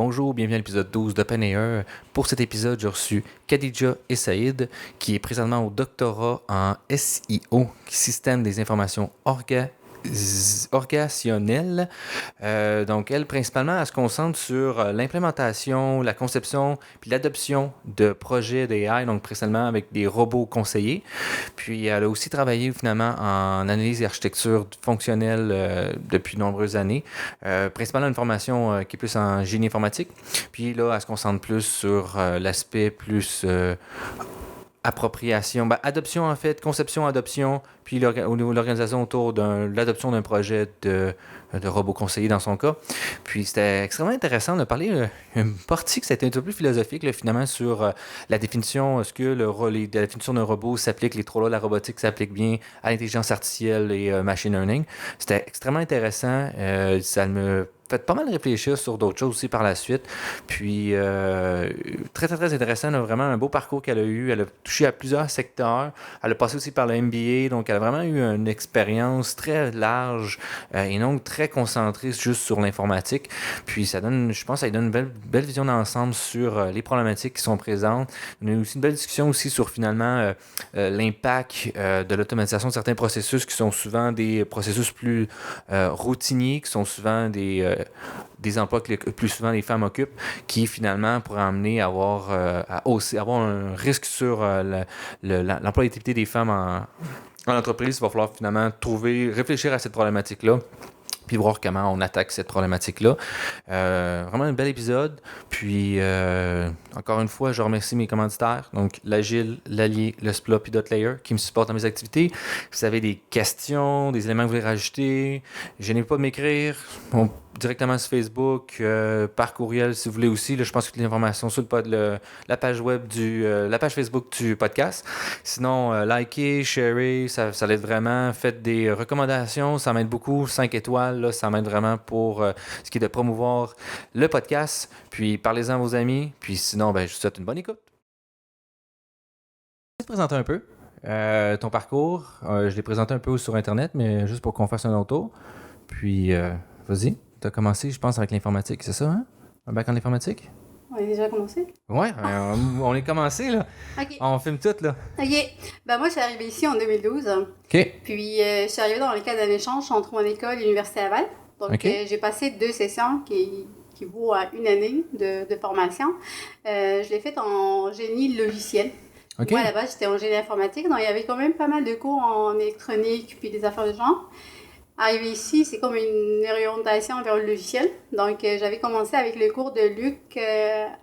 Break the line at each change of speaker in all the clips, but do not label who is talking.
Bonjour, bienvenue à l'épisode 12 d'OpenAI. Pour cet épisode, j'ai reçu Khadija et Saïd, qui est présentement au doctorat en SIO, Système des informations organisationnelles. Donc, elle, principalement, elle se concentre sur l'implémentation, la conception, puis l'adoption de projets d'AI, donc précédemment avec des robots conseillers. Puis, elle a aussi travaillé finalement en analyse et architecture fonctionnelle depuis de nombreuses années, principalement une formation qui est plus en génie informatique. Puis là, elle se concentre plus sur l'aspect plus appropriation, adoption en fait, conception, adoption, puis au niveau de l'organisation autour de l'adoption d'un projet de robot conseiller dans son cas. Puis c'était extrêmement intéressant de parler une partie que c'était un peu plus philosophique là, finalement sur la définition, est-ce que la définition d'un robot s'applique, les trois lois de la robotique s'appliquent bien à l'intelligence artificielle et machine learning. C'était extrêmement intéressant, ça me fait pas mal réfléchir sur d'autres choses aussi par la suite. Puis, très, très, très intéressant. Là, vraiment un beau parcours qu'elle a eu. Elle a touché à plusieurs secteurs. Elle a passé aussi par le MBA. Donc, elle a vraiment eu une expérience très large et donc très concentrée juste sur l'informatique. Puis, ça donne, je pense, ça lui donne une belle vision d'ensemble sur les problématiques qui sont présentes. On a eu aussi une belle discussion aussi sur finalement l'impact de l'automatisation de certains processus qui sont souvent des processus plus routiniers, qui sont souvent des emplois que plus souvent les femmes occupent, qui finalement pourraient amener à avoir un risque sur l'employabilité des femmes en entreprise. Il va falloir finalement réfléchir à cette problématique-là, puis voir comment on attaque cette problématique-là. Vraiment un bel épisode. Puis, encore une fois, je remercie mes commanditaires, donc l'Agile, l'Allier, le Spla, puis Dotlayer, qui me supportent dans mes activités. Si vous avez des questions, des éléments que vous voulez rajouter, gênez pas de m'écrire directement sur Facebook, par courriel si vous voulez aussi. Là, je pense que toutes les informations sur la page web la page Facebook du podcast. Sinon, likez, sharez, ça l'aide vraiment. Faites des recommandations, ça m'aide beaucoup. 5 étoiles, là, ça m'aide vraiment pour ce qui est de promouvoir le podcast. Puis parlez-en à vos amis. Puis sinon, je vous souhaite une bonne écoute. Je vais te présenter un peu ton parcours. Je l'ai présenté un peu sur Internet, mais juste pour qu'on fasse un autre tour. Puis, vas-y. Tu as commencé, je pense, avec l'informatique, c'est ça, hein? Un bac en informatique?
On a déjà commencé?
Ouais, on est commencé, là.
OK.
On filme tout, là.
OK. Moi, je suis arrivée ici en 2012.
OK.
Puis, je suis arrivée dans le cadre d'un échange entre mon école et l'Université Laval. Donc,
OK.
j'ai passé 2 sessions qui vaut à 1 année de formation. Je l'ai faite en génie logiciel.
OK.
Moi, à la base, j'étais en génie informatique. Donc, il y avait quand même pas mal de cours en électronique puis des affaires de genre. Arrivé ici, c'est comme une orientation vers le logiciel. Donc, j'avais commencé avec le cours de Luc.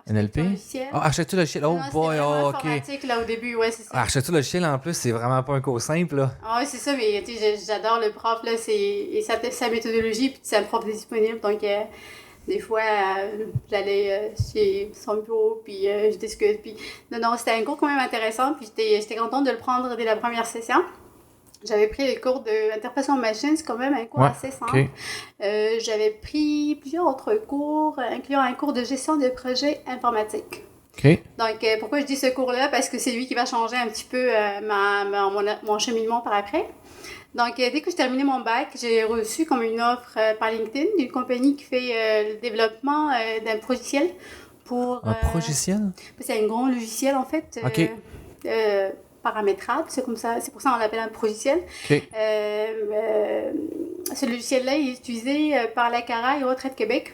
NLP?
Logiciel.
Architecture logiciel. Oh boy,
OK.
OK.
Informatique, là, au début, ouais, c'est ça.
Architecture logiciel, en plus, c'est vraiment pas un cours simple, là.
Ah oui, c'est ça, mais j'adore le prof, là, et sa méthodologie, puis c'est un prof disponible. Donc, des fois, j'allais chez son bureau, puis je discute. Puis, non, c'était un cours quand même intéressant, puis j'étais contente de le prendre dès la première session. J'avais pris le cours d'interprétation machine, c'est quand même un cours assez simple.
OK.
J'avais pris plusieurs autres cours, incluant un cours de gestion de projet informatique.
OK.
Donc, pourquoi je dis ce cours-là? Parce que c'est lui qui va changer un petit peu mon cheminement par après. Donc, dès que j'ai terminé mon bac, j'ai reçu comme une offre par LinkedIn d'une compagnie qui fait le développement d'un logiciel pour...
Un logiciel?
C'est un grand logiciel, en fait.
OK.
Paramétrable, c'est comme ça, c'est pour ça qu'on l'appelle un logiciel.
OK.
Ce logiciel-là il est utilisé par la CARA et Retraite Québec.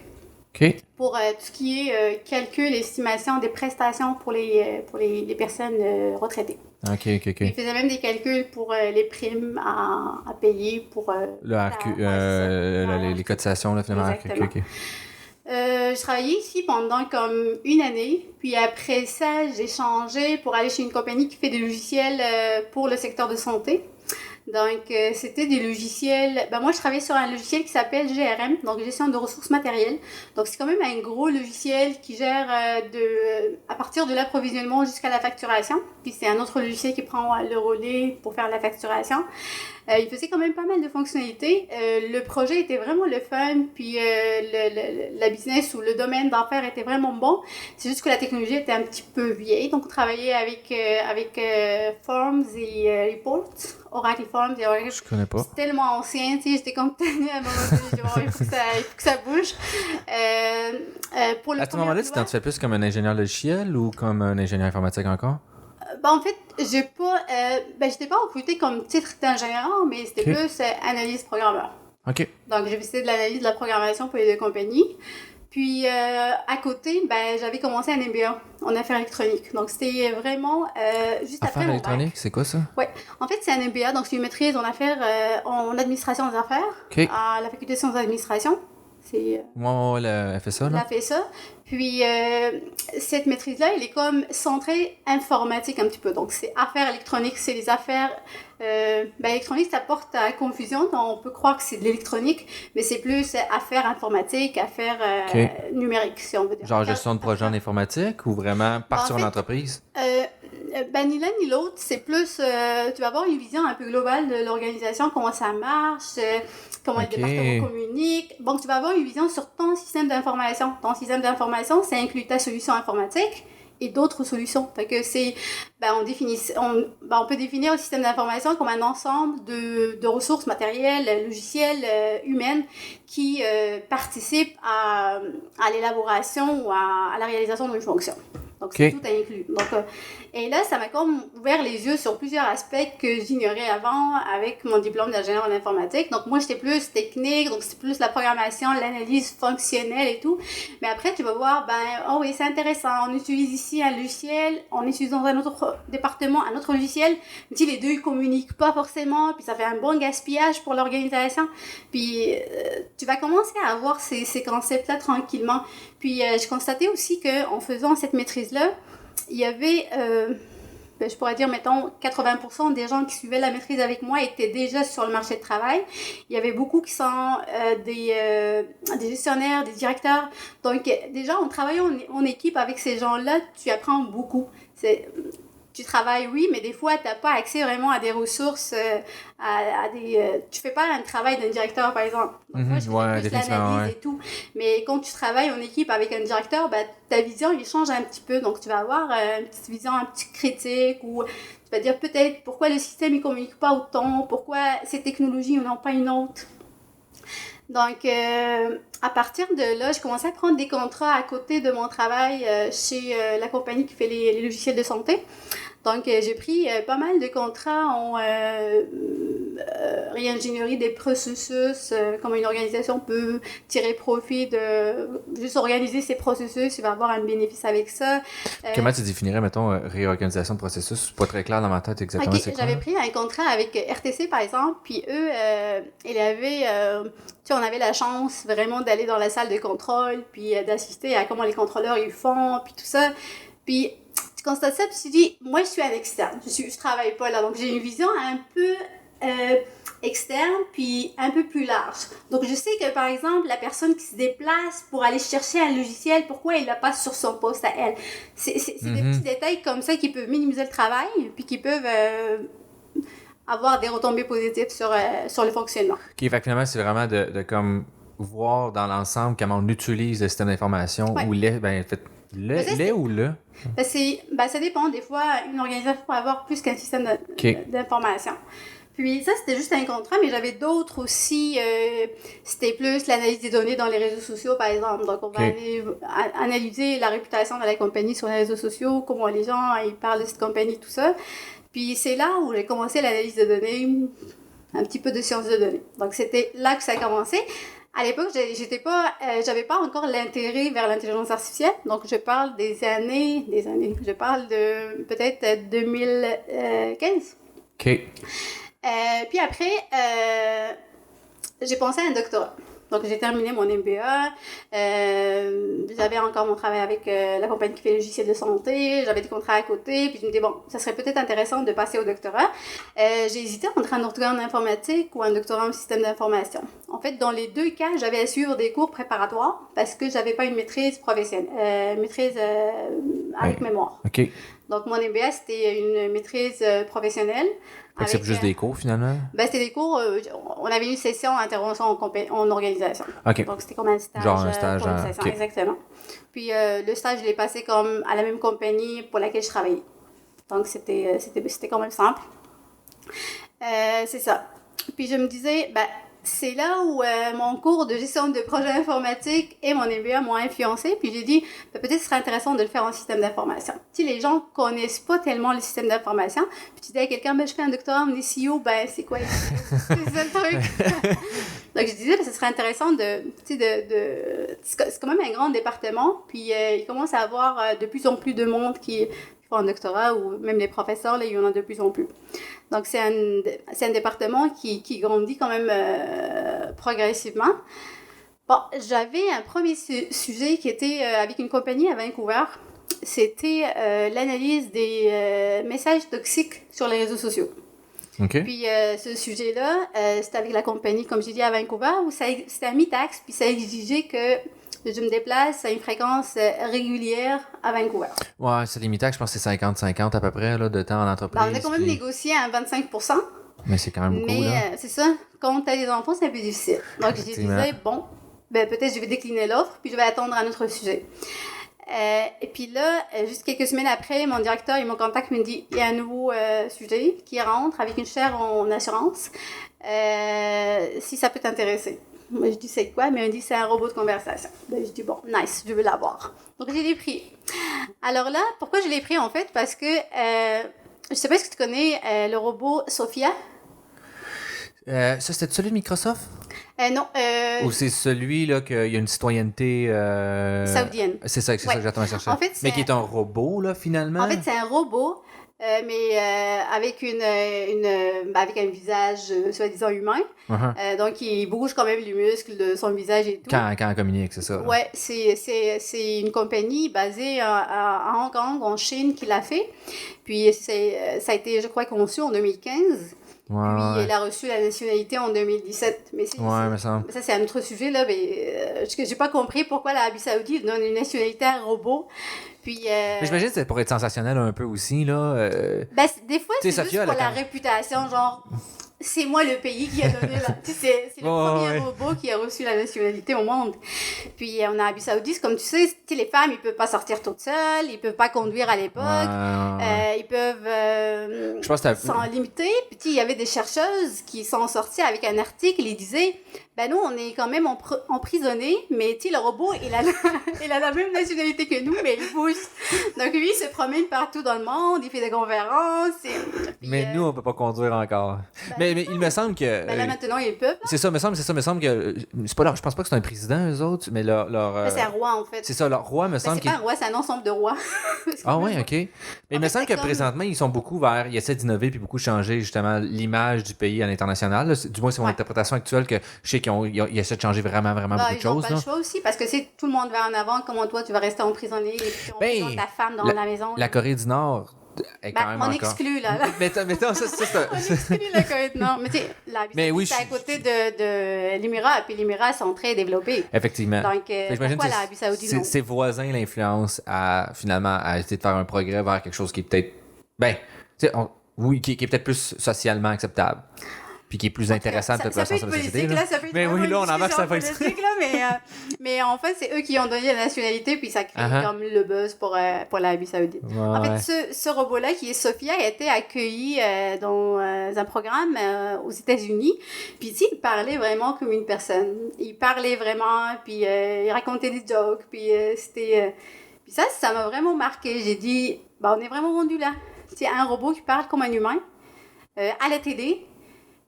OK.
Pour tout ce qui est calcul et estimation des prestations pour les personnes retraitées.
OK.
Il faisait même des calculs pour les primes à payer pour...
Le RQ, les cotisations, là, finalement.
Exactement.
OK.
Je travaillais ici pendant comme 1 année, puis après ça, j'ai changé pour aller chez une compagnie qui fait des logiciels pour le secteur de santé. Donc, c'était des logiciels... moi, je travaillais sur un logiciel qui s'appelle GRM, donc Gestion de ressources matérielles. Donc, c'est quand même un gros logiciel qui gère à partir de l'approvisionnement jusqu'à la facturation. Puis, c'est un autre logiciel qui prend le relais pour faire la facturation. Il faisait quand même pas mal de fonctionnalités. Le projet était vraiment le fun, puis la business ou le domaine d'affaires était vraiment bon. C'est juste que la technologie était un petit peu vieille. Donc, on travaillait avec Forms et Reports. Oracle Forms et Oracle.
Je connais pas.
C'est tellement ancien, tu sais, j'étais comme tannée à un moment donné, il faut que ça bouge. pour le
À ce
premier
moment-là, tu
emploi,
t'identifiais plus comme un ingénieur logiciel ou comme un ingénieur informatique encore?
en fait, j'étais pas recrutée comme titre d'ingénieur, mais c'était
OK.
plus analyse programmeur.
OK.
Donc, j'ai fait de l'analyse de la programmation pour les deux compagnies. Puis, à côté, j'avais commencé un MBA en affaires électroniques. Donc, c'était vraiment juste après
Affaires
mon
électroniques,
bac.
c'est quoi ça?
Ouais. En fait, c'est un MBA, donc c'est une maîtrise en affaires, en administration des affaires
OK.
à la faculté de sciences d'administration. C'est
Moi, le FSA,
il
là?
a fait ça. Puis, cette maîtrise-là, elle est comme centrée informatique un petit peu. Donc, c'est affaires électroniques, c'est les affaires électroniques, ça porte à confusion. Donc, on peut croire que c'est de l'électronique, mais c'est plus affaires informatiques, affaires
OK.
numériques, si on veut dire.
Genre gestion de projet en informatique ou vraiment partir
En
en
fait,
entreprise?
Ni l'un ni l'autre, c'est plus, tu vas avoir une vision un peu globale de l'organisation, comment ça marche, comment les
OK.
départements communiquent. Donc, tu vas avoir une vision sur ton système d'information. Ton système d'information, ça inclut ta solution informatique et d'autres solutions. Fait que c'est, on peut définir le système d'information comme un ensemble de ressources matérielles, logicielles, humaines qui participent à l'élaboration ou à la réalisation d'une fonction. Donc, c'est tout inclus. Donc, et là, ça m'a comme ouvert les yeux sur plusieurs aspects que j'ignorais avant avec mon diplôme d'ingénieur en informatique. Donc, moi, j'étais plus technique, donc c'est plus la programmation, l'analyse fonctionnelle et tout. Mais après, tu vas voir, oh oui, c'est intéressant. On utilise ici un logiciel, on utilise dans un autre département un autre logiciel. Mais si les deux, ils communiquent pas forcément, puis ça fait un bon gaspillage pour l'organisation. Puis, tu vas commencer à avoir ces concepts-là tranquillement. Puis, j'ai constaté aussi qu'en faisant cette maîtrise-là, il y avait, je pourrais dire, mettons, 80% des gens qui suivaient la maîtrise avec moi étaient déjà sur le marché de travail. Il y avait beaucoup qui sont des gestionnaires, des directeurs. Donc, déjà, en travaillant en équipe avec ces gens-là, tu apprends beaucoup. Tu travailles, oui, mais des fois, tu n'as pas accès vraiment à des ressources, tu fais pas un travail d'un directeur, par exemple. Donc, moi, je faisais plus l'analyse et tout. Mais quand tu travailles en équipe avec un directeur, ta vision, il change un petit peu. Donc, tu vas avoir une petite vision, un petit critique, ou tu vas dire peut-être pourquoi le système ne communique pas autant, pourquoi ces technologies n'en ont pas une autre. Donc, à partir de là, je commençais à prendre des contrats à côté de mon travail chez la compagnie qui fait les logiciels de santé. Donc, j'ai pris pas mal de contrats en réingénierie des processus, comment une organisation peut tirer profit de juste organiser ses processus, il va avoir un bénéfice avec ça.
Comment tu définirais, mettons, réorganisation de processus? C'est pas très clair dans ma tête exactement c'est quoi.
J'avais pris un contrat avec RTC, par exemple, puis eux, ils avaient... on avait la chance vraiment d'aller dans la salle de contrôle, puis d'assister à comment les contrôleurs ils font, puis tout ça. Puis tu constates ça, puis tu te dis, moi je suis un externe, je travaille pas là, donc j'ai une vision un peu externe, puis un peu plus large. Donc je sais que par exemple, la personne qui se déplace pour aller chercher un logiciel, pourquoi elle l'a pas sur son poste à elle? C'est des petits détails comme ça qui peuvent minimiser le travail, puis qui peuvent... avoir des retombées positives sur le fonctionnement.
OK, fait que finalement, c'est vraiment de comme voir dans l'ensemble comment on utilise le système d'information ou ou le?
Ça dépend. Des fois, une organisation peut avoir plus qu'un système d'information. Puis ça, c'était juste un contrat, mais j'avais d'autres aussi. C'était plus l'analyse des données dans les réseaux sociaux, par exemple. Donc, on va aller analyser la réputation de la compagnie sur les réseaux sociaux, comment les gens ils parlent de cette compagnie, tout ça. Puis c'est là où j'ai commencé l'analyse de données, un petit peu de sciences de données. Donc c'était là que ça a commencé. À l'époque, j'avais pas encore l'intérêt vers l'intelligence artificielle. Donc je parle des années. Je parle de peut-être 2015.
OK.
Puis après, j'ai pensé à un doctorat. Donc, j'ai terminé mon MBA. J'avais encore mon travail avec la compagnie qui fait le logiciel de santé. J'avais des contrats à côté. Puis, je me disais, bon, ça serait peut-être intéressant de passer au doctorat. J'ai hésité entre un doctorat en informatique ou un doctorat en système d'information. En fait, dans les deux cas, j'avais à suivre des cours préparatoires parce que j'avais pas une maîtrise professionnelle, avec mémoire.
OK.
Donc, mon MBA, c'était une maîtrise professionnelle.
Fait que c'est juste des cours, finalement?
C'était des cours, on avait une session intervention en organisation.
OK.
Donc, c'était comme un stage.
Genre un stage.
Pour une session, exactement. Puis, le stage, je l'ai passé comme à la même compagnie pour laquelle je travaillais. Donc, c'était quand même simple. C'est ça. Puis, je me disais, c'est là où mon cours de gestion de projet informatique et mon MBA m'ont influencé. Puis j'ai dit, peut-être ce serait intéressant de le faire en système d'information. Tu sais, les gens connaissent pas tellement le système d'information. Puis tu dis à quelqu'un, je fais un doctorat en SEO, c'est quoi SEO? C'est ça le truc. Donc je disais, ce serait intéressant c'est quand même un grand département. Puis il commence à avoir de plus en plus de monde qui font un doctorat, ou même les professeurs, là, il y en a de plus en plus. Donc, c'est un département qui grandit quand même progressivement. Bon, j'avais un premier sujet qui était avec une compagnie à Vancouver. C'était l'analyse des messages toxiques sur les réseaux sociaux.
Okay.
Puis, ce sujet-là, c'était avec la compagnie, comme j'ai dit, à Vancouver, où c'était un mi-taxe, puis ça exigeait que je me déplace à une fréquence régulière à Vancouver.
Ouais, c'est limité, je pense que c'est 50-50 à peu près là, de temps en entreprise.
On a quand même négocié à 25%.
Mais c'est quand même beaucoup.
Mais c'est ça, quand tu as des enfants, c'est un peu difficile. Donc, je disais, bon, peut-être je vais décliner l'offre, puis je vais attendre un autre sujet. Et puis là, juste quelques semaines après, mon directeur, il me contacte, il me dit, il y a un nouveau sujet qui rentre avec une chaire en assurance, si ça peut t'intéresser. Moi, je dis, c'est quoi? Mais il me dit, c'est un robot de conversation. Je dis, bon, nice, je veux l'avoir. Donc, je l'ai pris. Alors là, pourquoi je l'ai pris, en fait? Parce que, je sais pas si tu connais le robot Sophia.
Ça, c'était celui de Microsoft?
Non.
Ou c'est celui là qu'il y a une citoyenneté
saoudienne.
C'est ça que j'attends à chercher.
En fait,
mais qui est un robot, là, finalement.
En fait, c'est un robot, mais avec avec un visage soi-disant humain.
Uh-huh.
Donc, il bouge quand même les muscles de son visage et tout.
Quand on communique, c'est ça. Là.
Ouais, c'est une compagnie basée à Hong Kong, en Chine, qui l'a fait. Puis, ça a été, je crois, conçu en 2015. Puis, il a reçu la nationalité en 2017. Mais ça, c'est un autre sujet, là. Mais j'ai pas compris pourquoi l'Arabie Saoudite donne une nationalité à un robot. Puis,
mais j'imagine que c'est pour être sensationnel un peu aussi, là.
Des fois, c'est juste pour la réputation, genre... C'est moi le pays qui a donné c'est le premier robot qui a reçu la nationalité au monde. Puis en Arabie Saoudite, comme tu sais, les femmes, ils peuvent pas sortir toutes seules, ils peuvent pas conduire à l'époque, ils peuvent s'en limiter. Puis il y avait des chercheuses qui sont sorties avec un article, ils disaient, nous, on est quand même emprisonnés, mais le robot, il a la même nationalité que nous, mais il bouge. Donc lui, il se promène partout dans le monde, il fait des conférences. Puis,
mais nous, on peut pas conduire encore. Mais il me semble que...
là, maintenant, ils peuvent.
C'est ça, me semble que... C'est pas je pense pas que c'est un président, eux autres, mais leur
c'est un roi, en fait.
C'est ça, leur roi, me semble
c'est pas un roi, c'est un ensemble de rois.
Ah ouais, OK. Mais il me semble que présentement, ils sont beaucoup ils essaient d'innover puis beaucoup changer, justement, l'image du pays à l'international. Là. Du moins, c'est mon interprétation actuelle que je sais qu'ils essaient de changer vraiment, vraiment beaucoup de choses.
Ils n'ont pas le choix aussi, parce que si tout le monde va en avant, comment toi, tu vas rester emprisonné et puis on prend ta femme dans la maison.
La Corée du Nord...
on exclut, là.
Mettons, ça,
on exclut la Corée du Nord. Mais tu sais, c'est à côté de l'Émirat, puis l'Émirat sont très développés.
Effectivement.
Donc, pourquoi l'Arabie Saoudite, non?
Ses voisins l'influencent finalement, à essayer de faire un progrès vers quelque chose qui est peut-être... qui est peut-être plus socialement acceptable. Puis qui est plus intéressant de toute façon sur la société.
Mais
oui, là, on embarque ça politique.
Mais en fait, c'est eux qui ont donné la nationalité, puis ça crée comme le buzz pour l'Arabie Saoudite. En fait, ce robot-là, qui est Sophia, a été accueilli dans un programme aux États-Unis. Puis il parlait vraiment comme une personne. Il parlait vraiment, puis il racontait des jokes, puis c'était... Puis ça m'a vraiment marqué. J'ai dit, on est vraiment rendu là. C'est un robot qui parle comme un humain, à la télé.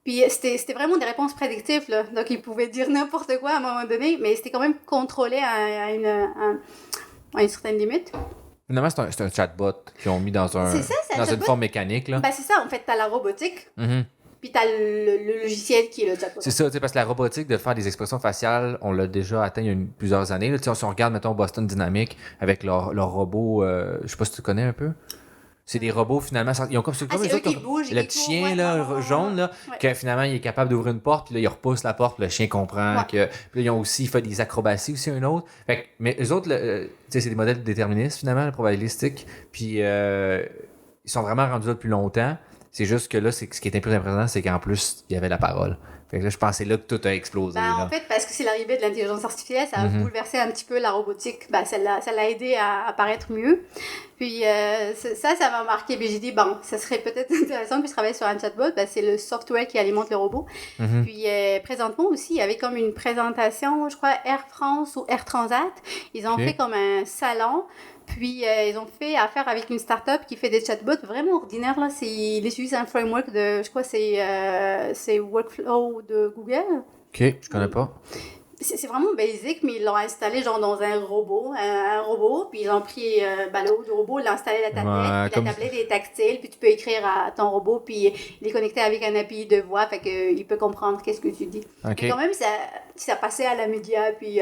Puis c'était vraiment des réponses prédictives, là. Donc, il pouvait dire n'importe quoi à un moment donné, mais c'était quand même contrôlé à une certaine limite.
Finalement, c'est un chatbot qu'ils ont mis dans une forme mécanique, là.
C'est ça, en fait, t'as la robotique, puis t'as le logiciel qui est le chatbot.
C'est ça, parce que la robotique de faire des expressions faciales, on l'a déjà atteint il y a plusieurs années. Là, si on regarde, mettons, Boston Dynamics avec leur robot, je sais pas si tu connais un peu. C'est des robots, finalement. Ils ont comme
c'est eux qui bougent.
Le petit chien, là, jaune, là, que finalement, il est capable d'ouvrir une porte, puis là, il repousse la porte, puis le chien comprend. Puis là, ils ont aussi fait des acrobaties, aussi, un autre. Mais eux autres, c'est des modèles déterministes, finalement, probabilistiques. Puis ils sont vraiment rendus là depuis longtemps. C'est juste que là, ce qui était plus impressionnant, c'est qu'en plus, il y avait la parole. Fait que là, je pense que c'est là que tout a explosé.
Ben,
là.
en fait, parce que c'est l'arrivée de l'intelligence artificielle, ça a bouleversé un petit peu la robotique. Ben, ça l'a aidé à apparaître mieux. Puis ça m'a marqué. Puis j'ai dit, bon, ça serait peut-être intéressant que je travaille sur un chatbot. Ben, c'est le software qui alimente le robot. Puis présentement aussi, il y avait comme une présentation, je crois, Air France ou Air Transat. Ils ont fait comme un salon. Puis, ils ont fait affaire avec une start-up qui fait des chatbots vraiment ordinaires. Là. Ils utilisent un framework de, je crois, c'est Workflow de Google.
OK, je connais pas.
C'est vraiment basic, mais ils l'ont installé genre dans un robot, puis ils ont pris le haut du robot, ils l'ont installé à la tablette, puis la tablette est tactile, puis tu peux écrire à ton robot, puis il est connecté avec un API de voix, fait qu'il peut comprendre qu'est-ce que tu dis.
Okay.
Et quand même, ça passait à la média, puis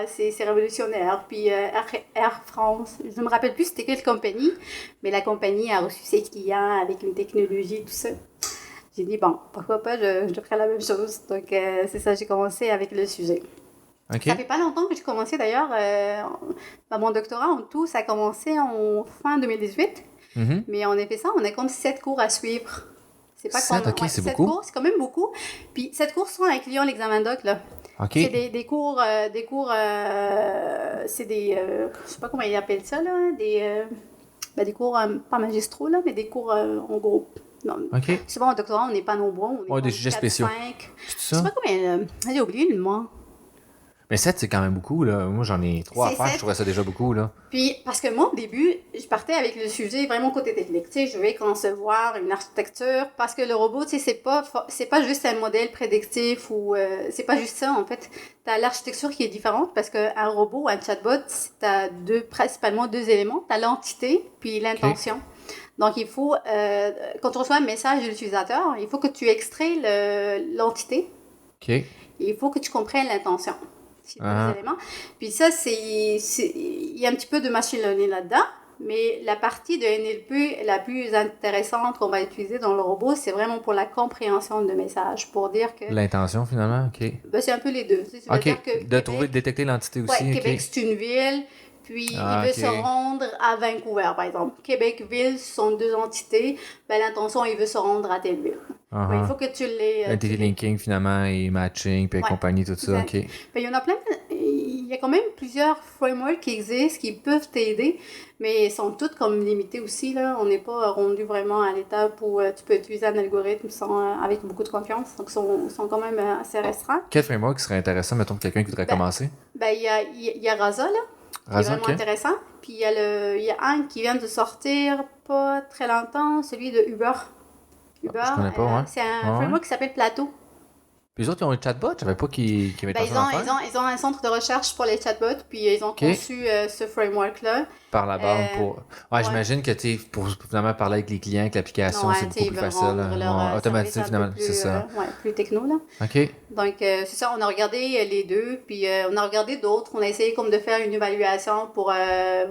c'est révolutionnaire, puis Air France, je me rappelle plus c'était quelle compagnie, mais la compagnie a reçu ses clients avec une technologie, tout ça. J'ai dit, bon, pourquoi pas, je ferai la même chose. Donc, c'est ça, j'ai commencé avec le sujet.
Okay.
Ça fait pas longtemps que j'ai commencé, d'ailleurs. Mon doctorat, en tout, ça a commencé en fin 2018. Mais en effet, on a comme 7 cours à suivre. C'est pas
7, OK, c'est beaucoup.
Cours, c'est quand même beaucoup. Puis, 7 cours sont incluant l'examen doc, là.
OK.
C'est des cours, c'est des, je sais pas comment ils appellent ça, là, des cours, pas magistraux, là, mais des cours en groupe. Non.
Okay.
Souvent, en doctorat, on n'est pas nombreux. On est
des sujets
4,
spéciaux.
5.
C'est
Je sais pas combien. J'ai oublié le mois.
Mais 7, c'est quand même beaucoup, là. Moi, j'en ai 3 à faire. 7. Je trouvais ça déjà beaucoup, là.
Puis, parce que moi, au début, je partais avec le sujet vraiment côté technique. Tu sais, je vais concevoir une architecture parce que le robot, tu sais, c'est pas juste un modèle prédictif ou c'est pas juste ça, en fait. T'as l'architecture qui est différente parce qu'un robot ou un chatbot, t'as principalement 2 éléments. T'as l'entité puis l'intention. Okay. Donc, il faut, quand tu reçois un message de l'utilisateur, il faut que tu extrais l'entité.
OK.
Et il faut que tu comprennes l'intention. C'est 2 éléments. Puis ça, il y a un petit peu de machine learning là-dedans, mais la partie de NLP la plus intéressante qu'on va utiliser dans le robot, c'est vraiment pour la compréhension de messages, pour dire que...
L'intention, finalement, OK.
Ben, c'est un peu les deux.
OK, dire que de détecter l'entité aussi.
Oui, Québec, c'est une ville... Puis, il veut se rendre à Vancouver, par exemple. Québec-Ville, ce sont 2 entités. Ben, l'intention, il veut se rendre à telle ville. Ben, il faut que tu l'aies...
Entity linking, finalement, et matching, puis compagnie, tout ça. OK.
Ben, il y en a plein. Il y a quand même plusieurs frameworks qui existent, qui peuvent t'aider, mais ils sont toutes comme limitées aussi. Là. On n'est pas rendu vraiment à l'étape où tu peux utiliser un algorithme avec beaucoup de confiance. Donc, ils sont quand même assez restreints.
Quel framework serait intéressant, mettons, pour quelqu'un qui voudrait commencer?
Ben, il y a Rasa, là. C'est vraiment intéressant. Puis il y a un qui vient de sortir pas très longtemps, celui de Uber. Uber,
je connais pas,
c'est un framework qui s'appelle Plateau.
Puis les autres, ils ont un chatbot? Je savais pas qu'ils avaient
ils ont un centre de recherche pour les chatbots, puis ils ont conçu ce framework-là.
Par la bande pour... j'imagine que pour finalement parler avec les clients, avec l'application, c'est beaucoup plus facile. Automatiser, finalement, c'est ça.
Plus techno, là.
OK.
Donc, c'est ça, on a regardé les deux, puis on a regardé d'autres. On a essayé comme de faire une évaluation pour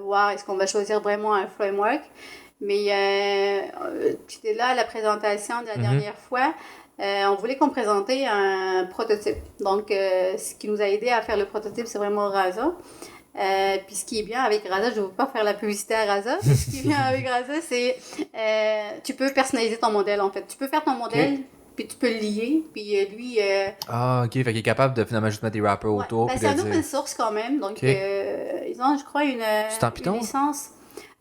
voir est-ce qu'on va choisir vraiment un framework. Mais tu étais là à la présentation de la dernière fois. On voulait qu'on présentait un prototype. Donc, ce qui nous a aidé à faire le prototype, c'est vraiment Rasa. Puis ce qui est bien avec Rasa, je ne veux pas faire la publicité à Rasa, mais ce qui est bien avec Rasa, c'est tu peux personnaliser ton modèle, en fait. Tu peux faire ton modèle, puis tu peux le lier, puis lui...
OK, fait qu'il est capable de finalement juste mettre des wrappers autour.
Ben, c'est un open source quand même, donc ils ont, je crois, une licence.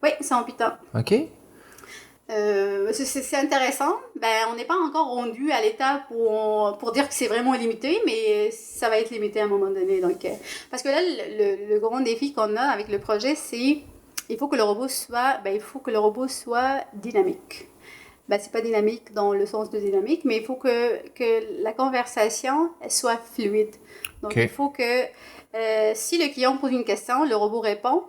Oui, c'est en Python.
OK.
C'est intéressant. Ben, on n'est pas encore rendu à l'étape pour dire que c'est vraiment limité, mais ça va être limité à un moment donné. Donc, parce que là, le grand défi qu'on a avec le projet, c'est il faut que le robot soit dynamique. Ben, c'est pas dynamique dans le sens de dynamique, mais il faut que la conversation soit fluide. Donc, il faut que si le client pose une question, le robot répond.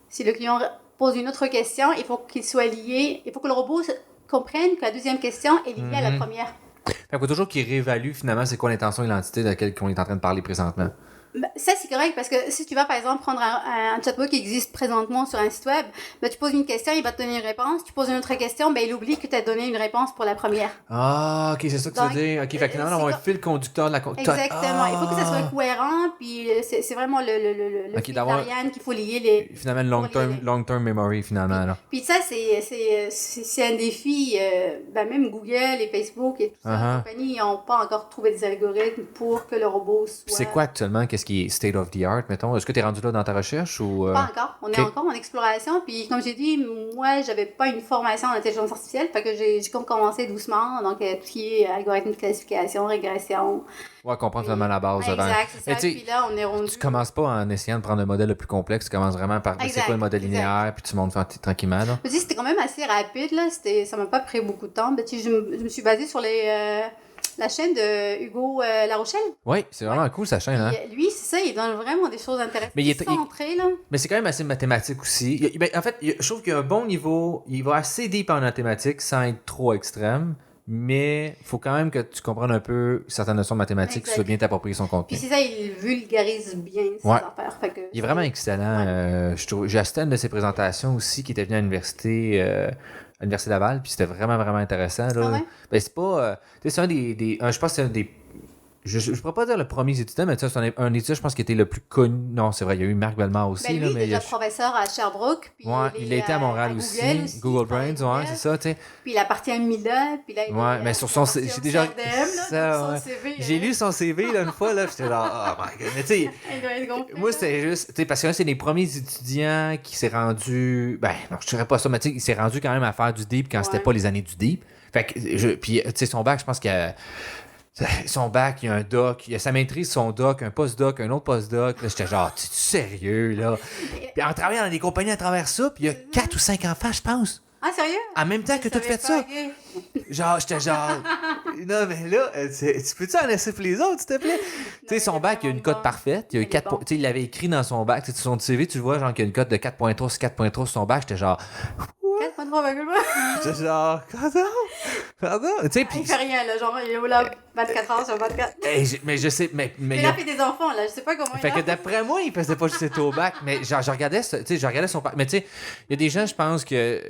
Si le client pose une autre question, il faut qu'il soit lié, il faut que le robot comprenne que la deuxième question est liée à la première.
Il faut toujours qu'il réévalue finalement c'est quoi l'intention et l'entité de laquelle on est en train de parler présentement.
Ça, c'est correct parce que si tu vas, par exemple, prendre un chatbot qui existe présentement sur un site web, tu poses une question, il va te donner une réponse. Tu poses une autre question, il oublie que tu as donné une réponse pour la première.
Ah, OK, c'est ça que tu veux dire. OK, fait que finalement, on a un fil conducteur de la...
Exactement. Il faut que ça soit cohérent, puis c'est vraiment le fil d'Ariane qu'il faut lier les...
Finalement, long-term memory, finalement. Là.
Puis ça, c'est un défi. Même Google et Facebook et tout ça, les compagnies n'ont pas encore trouvé des algorithmes pour que le robot soit...
Puis c'est quoi actuellement, qu'est-ce qui est state of the art, mettons? Est-ce que tu es rendu là dans ta recherche ou...
Pas encore. On est encore en exploration. Puis comme j'ai dit, moi, j'avais pas une formation en intelligence artificielle. Fait que j'ai commencé doucement. Donc, tout ce qui est algorithme de classification, régression.
Ouais, comprendre vraiment la base.
Exact, c'est ça. Puis là, on est rendu...
Tu commences pas en essayant de prendre le modèle le plus complexe. Tu commences vraiment par c'est quoi le modèle linéaire, puis tu montes tranquillement. Là.
Je me dis, c'était quand même assez rapide. Là. Ça m'a pas pris beaucoup de temps. Je me suis basée sur la chaîne de Hugo Larochelle.
Oui, c'est vraiment cool sa chaîne. Hein?
Lui, c'est ça, il donne vraiment des choses intéressantes. Mais il est centré, là.
Mais c'est quand même assez mathématique aussi. En fait, je trouve qu'il y a un bon niveau. Il va assez deep en mathématiques sans être trop extrême. Mais il faut quand même que tu comprennes un peu certaines notions de mathématiques, que tu sois bien t'approprier son contenu.
Puis c'est ça, il vulgarise bien ses affaires. Fait que
il est vraiment excellent. J'ai assisté à une de ses présentations aussi qui était venu à l'université. À l'Université Laval, puis c'était vraiment, vraiment intéressant. Là.
Ah ouais?
C'est pas... c'est un des... je pense que c'est un des... Je ne pourrais pas dire le premier étudiant, mais c'est un étudiant, je pense, qui était le plus connu. Non, c'est vrai, il y a eu Marc Bellemare aussi.
Lui, il est déjà professeur à Sherbrooke. Puis
il a été à Montréal aussi. Google Brains, c'est ça, tu sais.
Puis il appartient à Mila. Puis là,
mais sur son... J'ai déjà...
CV,
j'ai lu son CV là, une fois, là, j'étais là, oh my god. Mais tu sais, moi, c'était juste... Parce que c'est les premiers étudiants qui s'est rendu... non, je dirais pas ça, mais tu sais, il s'est rendu quand même à faire du deep quand c'était pas les années du deep. Fait que, puis, tu sais, son bac, je pense qu'il y a... Son bac, il y a un doc, il y a sa maîtrise, son doc, un post-doc, un autre post-doc. Là, j'étais genre, tu es sérieux, là? Puis en travaillant dans des compagnies à travers ça, puis il y a 4 ou 5 enfants, je pense.
Ah, sérieux?
En même temps que tu as fait ça. Genre, j'étais genre... Non, mais là, tu peux-tu en laisser pour les autres, s'il te plaît? Tu sais, son bac, il y a une cote parfaite. Il y a 4 tu sais, il l'avait écrit dans son bac. Sur son CV, tu vois, genre, qu'il y a une cote de 4.3 sur 4.3 sur son bac. J'étais genre...
4.3,
j'étais genre... Pardon? Tu sais,
il fait rien, là. Genre, il est là 24 heures sur 24.
Mais je sais... Mais
il a fait des enfants, là. Je sais pas comment
fait que d'après moi, il faisait pas juste au bac. Mais genre, je regardais son bac. Mais tu sais, il y a des gens, je pense que...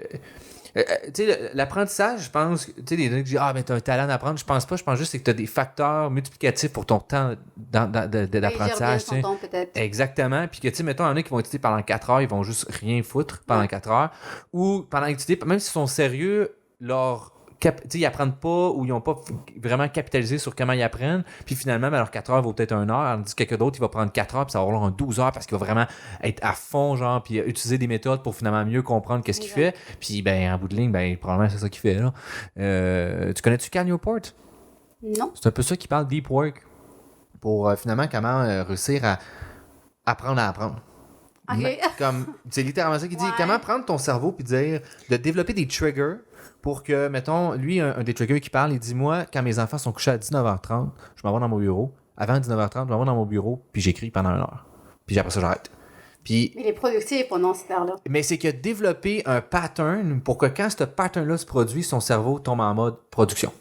tu sais, l'apprentissage, je pense, tu sais, les gens qui disent, mais t'as un talent d'apprendre, je pense pas, je pense juste que t'as des facteurs multiplicatifs pour ton temps d'apprentissage.
Ton temps, peut-être.
Exactement. Puis que, tu sais, mettons, il y en a qui vont étudier pendant 4 heures, ils vont juste rien foutre pendant 4 heures. Ou pendant étudier, même s'ils sont sérieux, ils apprennent pas ou ils n'ont pas vraiment capitalisé sur comment ils apprennent. Puis finalement, leur 4 heures vaut peut-être 1 heure. Alors, quelqu'un d'autre, il va prendre 4 heures, puis ça va avoir 12 heures parce qu'il va vraiment être à fond, genre, puis utiliser des méthodes pour finalement mieux comprendre qu'est-ce qu'il fait. Puis, en bout de ligne, probablement, c'est ça qu'il fait, là. Tu connais-tu Cal Newport?
Non.
C'est un peu ça qui parle deep work pour finalement comment réussir à apprendre à apprendre.
Okay.
C'est littéralement ça qu'il dit. Comment prendre ton cerveau puis dire de développer des triggers pour que, mettons, lui, un des triggers qui parle, il dit, moi, quand mes enfants sont couchés à 19h30, je m'en vais dans mon bureau. Avant 19h30, je m'en vais dans mon bureau, puis j'écris pendant 1 heure. Puis après ça, j'arrête. Puis,
mais il est productif pendant cette heure-là.
Mais c'est qu'il a développé un pattern pour que quand ce pattern-là se produit, son cerveau tombe en mode production.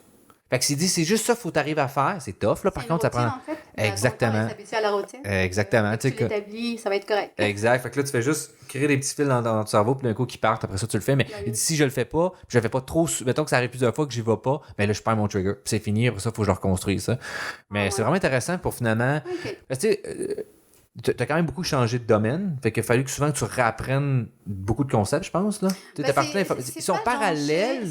Fait que s'il dit, c'est juste ça qu'il faut t'arriver à faire, c'est tough, là. Par contre, ça prend.
En fait.
Exactement.
S'habituer à la routine.
Exactement.
Tu l'établis, ça va être correct.
Exact. Fait que là, tu fais juste créer des petits fils dans ton cerveau, puis d'un coup, qui partent. Après ça, tu le fais. Mais il dit, si je le fais pas, puis je le fais pas trop. Mettons que ça arrive plusieurs fois que j'y vais pas, mais là, je perds mon trigger. Puis c'est fini. Après ça, il faut que je le reconstruise, ça. Mais c'est vraiment intéressant pour finalement. Parce que, tu sais, t'as quand même beaucoup changé de domaine. Fait qu'il a fallu que souvent tu réapprennes beaucoup de concepts, je pense. Là. Ils sont parallèles.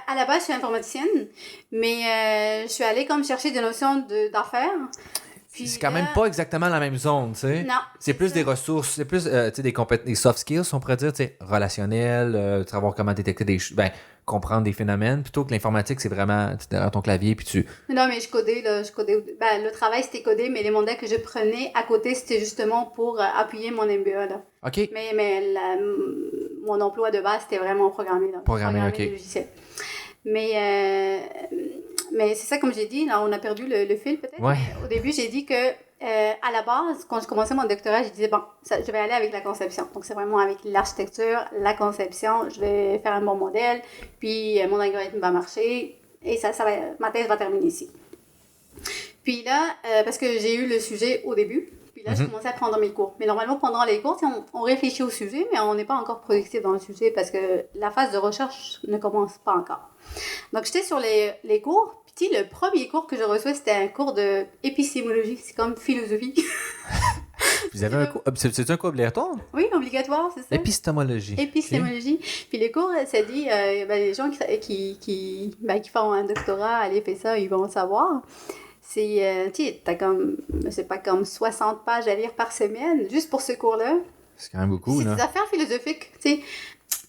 À la base, je suis informaticienne, mais je suis allée comme chercher des notions d'affaires.
Puis c'est quand même pas exactement la même zone, tu sais.
Non.
C'est plus des ressources, c'est plus des soft skills, on pourrait dire, tu sais, relationnels, savoir comment détecter comprendre des phénomènes, plutôt que l'informatique, c'est vraiment derrière ton clavier, puis tu...
Non, mais je codais. Le travail, c'était codé, mais les mandats que je prenais à côté, c'était justement pour appuyer mon MBA, là.
OK.
Mais mon emploi de base, c'était vraiment programmer, là.
Programmer, OK.
Les logiciels. Mais c'est ça, comme j'ai dit, là, on a perdu le fil, peut-être.
Ouais.
Au début, j'ai dit que à la base, quand je commençais mon doctorat, je disais, je vais aller avec la conception. Donc, c'est vraiment avec l'architecture, la conception, je vais faire un bon modèle, puis mon algorithme va marcher, et ma thèse va terminer ici. Puis là, parce que j'ai eu le sujet au début, Puis là, je commençais à prendre mes cours. Mais normalement, pendant les cours, on réfléchit au sujet, mais on n'est pas encore productif dans le sujet parce que la phase de recherche ne commence pas encore. Donc, j'étais sur les cours. Puis, le premier cours que je reçois, c'était un cours d'épistémologie. C'est comme philosophie.
Vous avez un cours... C'est un cours obligatoire?
Oui, obligatoire, c'est ça.
Épistémologie.
Épistémologie. Okay. Puis les cours, ça dit, les gens qui font un doctorat, aller faire ça, ils vont le savoir. C'est, t'as comme, c'est pas comme 60 pages à lire par semaine, juste pour ce cours-là.
C'est quand même beaucoup, là.
C'est des affaires philosophiques, tu sais.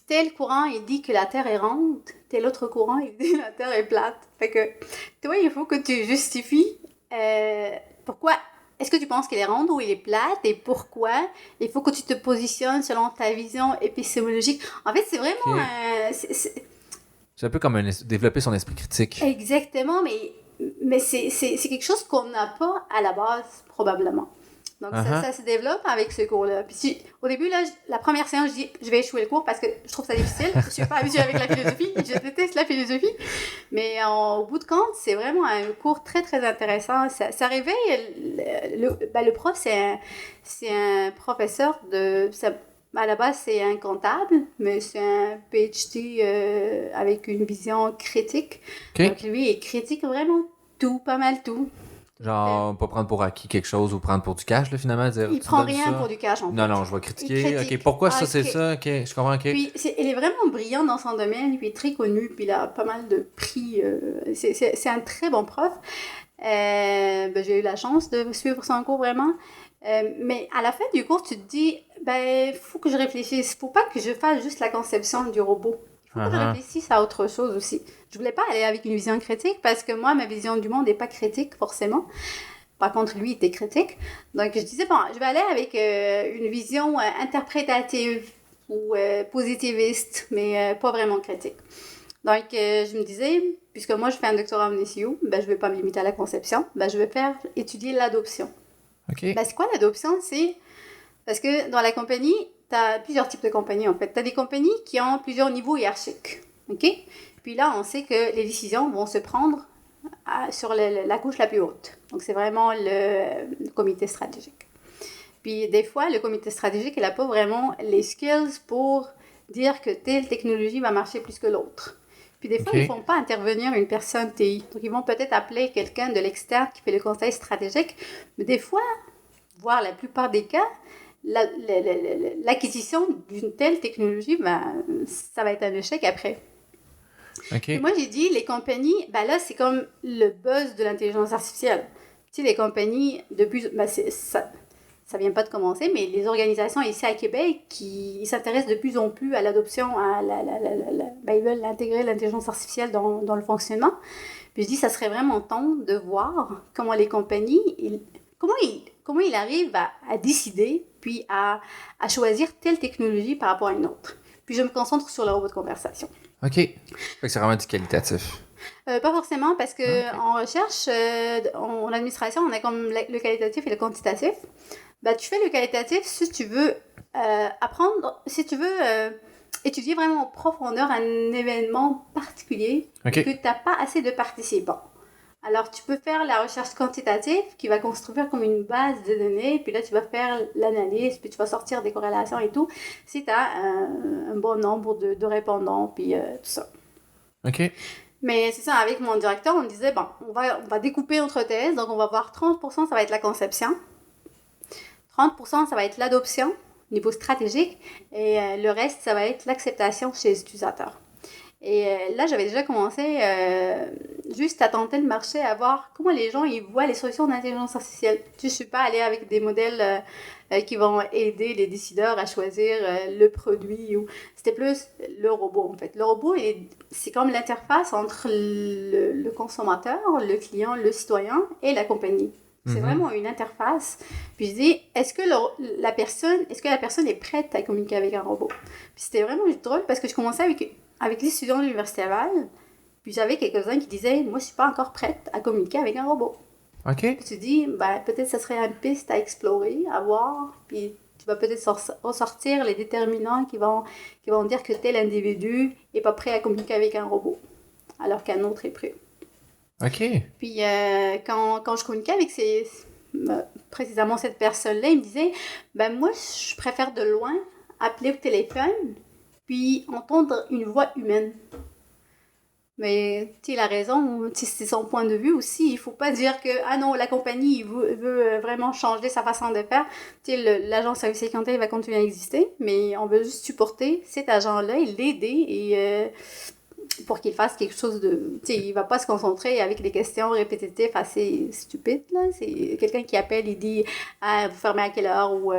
Tel courant, il dit que la Terre est ronde. Tel autre courant, il dit que la Terre est plate. Fait que, toi, il faut que tu justifies pourquoi... Est-ce que tu penses qu'elle est ronde ou elle est plate et pourquoi? Il faut que tu te positionnes selon ta vision épistémologique. En fait, c'est vraiment...
C'est un peu comme développer son esprit critique.
Exactement, mais c'est quelque chose qu'on n'a pas à la base, probablement. Donc, ça se développe avec ce cours-là. Puis au début, là, la première séance, je dis, je vais échouer le cours parce que je trouve ça difficile. Je suis pas habituée avec la philosophie. Je déteste la philosophie. Mais au bout de compte, c'est vraiment un cours très, très intéressant. Ça réveille... le prof, c'est un professeur de... À la base, c'est un comptable, mais c'est un PhD avec une vision critique.
Okay.
Donc, lui, il critique vraiment tout, pas mal tout.
Genre, pas prendre pour acquis quelque chose ou prendre pour du cash, là, finalement. Dire,
il prend rien pour du cash, en fait.
Non, je vais critiquer. OK, pourquoi ça, c'est ça? OK, je comprends, OK.
Puis, il est vraiment brillant dans son domaine, puis il est très connu, puis il a pas mal de prix. C'est un très bon prof. J'ai eu la chance de suivre son cours, vraiment. Mais à la fin du cours, tu te dis, faut que je réfléchisse. Faut pas que je fasse juste la conception du robot. Il faut que je réfléchisse à autre chose aussi. Je voulais pas aller avec une vision critique parce que moi, ma vision du monde n'est pas critique forcément. Par contre, lui, il était critique. Donc, je disais, je vais aller avec une vision interprétative ou positiviste, mais pas vraiment critique. Donc, je me disais, puisque moi, je fais un doctorat en SEO, je vais pas me limiter à la conception, je vais étudier l'adoption.
Okay.
C'est quoi l'adoption? C'est parce que dans la compagnie, tu as plusieurs types de compagnies, en fait. Tu as des compagnies qui ont plusieurs niveaux hiérarchiques, OK? Puis là, on sait que les décisions vont se prendre sur la couche la plus haute. Donc, c'est vraiment le comité stratégique. Puis, des fois, le comité stratégique, il n'a pas vraiment les skills pour dire que telle technologie va marcher plus que l'autre. Puis, des fois, ils ne font pas intervenir une personne TI. Donc, ils vont peut-être appeler quelqu'un de l'externe qui fait le conseil stratégique. Mais des fois, voire la plupart des cas, l'acquisition d'une telle technologie, ça va être un échec après.
Okay.
Et moi, j'ai dit, les compagnies, là, c'est comme le buzz de l'intelligence artificielle. Tu sais, les compagnies, ça vient pas de commencer, mais les organisations ici à Québec qui s'intéressent de plus en plus à l'adoption, ils veulent intégrer l'intelligence artificielle dans le fonctionnement. Puis je dis, ça serait vraiment temps de voir comment les compagnies, comment ils arrivent à décider, puis à choisir telle technologie par rapport à une autre. Puis je me concentre sur le robot de conversation.
OK. Fait que c'est vraiment du qualitatif.
Pas forcément, parce que en recherche, en administration, on a comme le qualitatif et le quantitatif. Tu fais le qualitatif si tu veux apprendre, si tu veux étudier vraiment en profondeur un événement particulier et que tu n'as pas assez de participants. Alors, tu peux faire la recherche quantitative qui va construire comme une base de données, puis là, tu vas faire l'analyse, puis tu vas sortir des corrélations et tout, si tu as un bon nombre de répondants, puis tout ça.
OK.
Mais c'est ça, avec mon directeur, on disait, on va découper notre thèse, donc on va voir 30%, ça va être la conception, 30%, ça va être l'adoption, niveau stratégique, et le reste, ça va être l'acceptation chez les utilisateurs. Et là, j'avais déjà commencé juste à tenter le marché, à voir comment les gens ils voient les solutions d'intelligence artificielle. Je ne suis pas allée avec des modèles qui vont aider les décideurs à choisir le produit. C'était plus le robot, en fait. Le robot, c'est comme l'interface entre le consommateur, le client, le citoyen et la compagnie. C'est vraiment une interface. Puis je dis, est-ce que la personne est prête à communiquer avec un robot? Puis c'était vraiment drôle parce que je commençais avec les étudiants de l'Université Laval, puis j'avais quelques-uns qui disaient « Moi, je suis pas encore prête à communiquer avec un robot. »
OK.
Puis tu dis peut-être que ça serait une piste à explorer, à voir, puis tu vas peut-être ressortir les déterminants qui vont dire que tel individu n'est pas prêt à communiquer avec un robot, alors qu'un autre est prêt.
OK.
Puis quand je communiquais avec précisément cette personne-là, il me disait, ben moi, je préfère de loin appeler au téléphone, puis entendre une voix humaine. Mais il a raison, c'est son point de vue aussi. Il faut pas dire que ah non, la compagnie veut vraiment changer sa façon de faire. L'agent service clientèle va continuer à exister, mais on veut juste supporter cet agent-là et l'aider et pour qu'il fasse quelque chose de... il va pas se concentrer avec des questions répétitives assez stupides. Là. C'est quelqu'un qui appelle, il dit « Ah, vous fermez à quelle heure? » ou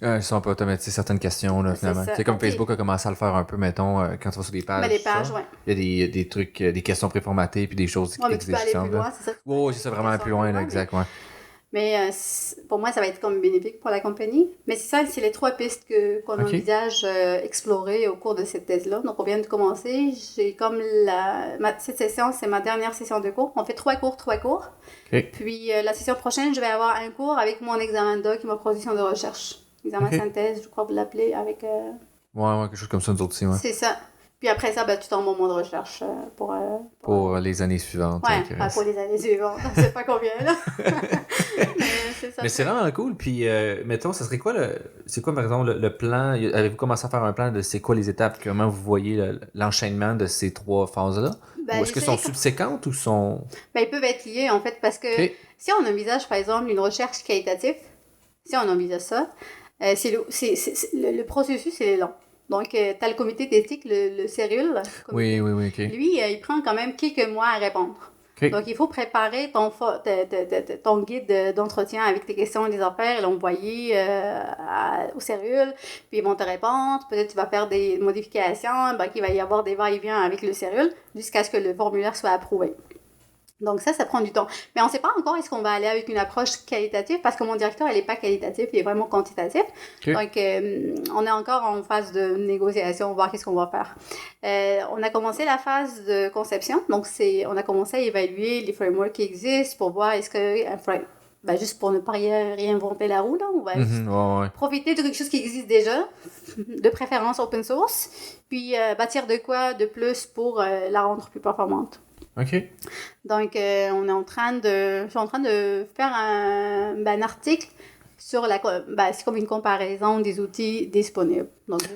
Ils sont pas automatiser certaines questions, là, finalement. C'est comme Facebook a commencé à le faire un peu, mettons, quand tu vas sur des pages.
Mais les pages, oui.
Il y a des trucs, des questions préformatées, puis des choses qui existent.
Mais tu peux aller plus loin, c'est ça?
Oui, c'est ça, vraiment aller plus loin, là, exact, ouais.
Mais pour moi, ça va être comme bénéfique pour la compagnie. Mais c'est ça, c'est les 3 pistes qu'on envisage explorer au cours de cette thèse-là. Donc, on vient de commencer. J'ai comme cette session, c'est ma dernière session de cours. On fait 3 cours. Okay. Puis, la session prochaine, je vais avoir un cours avec mon examen de doc et ma production de recherche. Examen synthèse, je crois que vous l'appelez, avec...
Ouais, quelque chose comme ça, nous autres aussi, ouais.
C'est ça. Puis après ça, tu tombes au moment de recherche
pour les années suivantes.
Ouais, pas pour les années suivantes. Je sais pas combien, là.
Mais c'est vraiment cool. Puis, mettons, ça serait quoi c'est quoi, par exemple, le plan? Avez-vous commencé à faire un plan de c'est quoi les étapes? Comment vous voyez l'enchaînement de ces 3 phases-là? Ou est-ce qu'elles sont subséquentes ou sont...
ils peuvent être liés, en fait, parce que si on envisage, par exemple, une recherche qualitative, si on envisage ça, le processus, il est long. Donc, tu as le comité d'éthique, le CERUL.
Oui, OK.
Lui, il prend quand même quelques mois à répondre. Okay. Donc, il faut préparer ton guide d'entretien avec tes questions et des affaires et l'envoyer au CERUL. Puis, ils vont te répondre. Peut-être tu vas faire des modifications. Il va y avoir des va-et-vient avec le CERUL jusqu'à ce que le formulaire soit approuvé. Donc ça prend du temps. Mais on ne sait pas encore est-ce qu'on va aller avec une approche qualitative parce que mon directeur, il n'est pas qualitatif, il est vraiment quantitatif. Okay. Donc, on est encore en phase de négociation, voir qu'est-ce qu'on va faire. On a commencé la phase de conception. Donc, on a commencé à évaluer les frameworks qui existent pour voir est-ce que... juste pour ne pas réinventer la roue, là, on va profiter de quelque chose qui existe déjà, de préférence open source, puis bâtir de quoi de plus pour la rendre plus performante.
OK.
Donc, je suis en train de faire un article sur c'est comme une comparaison des outils disponibles.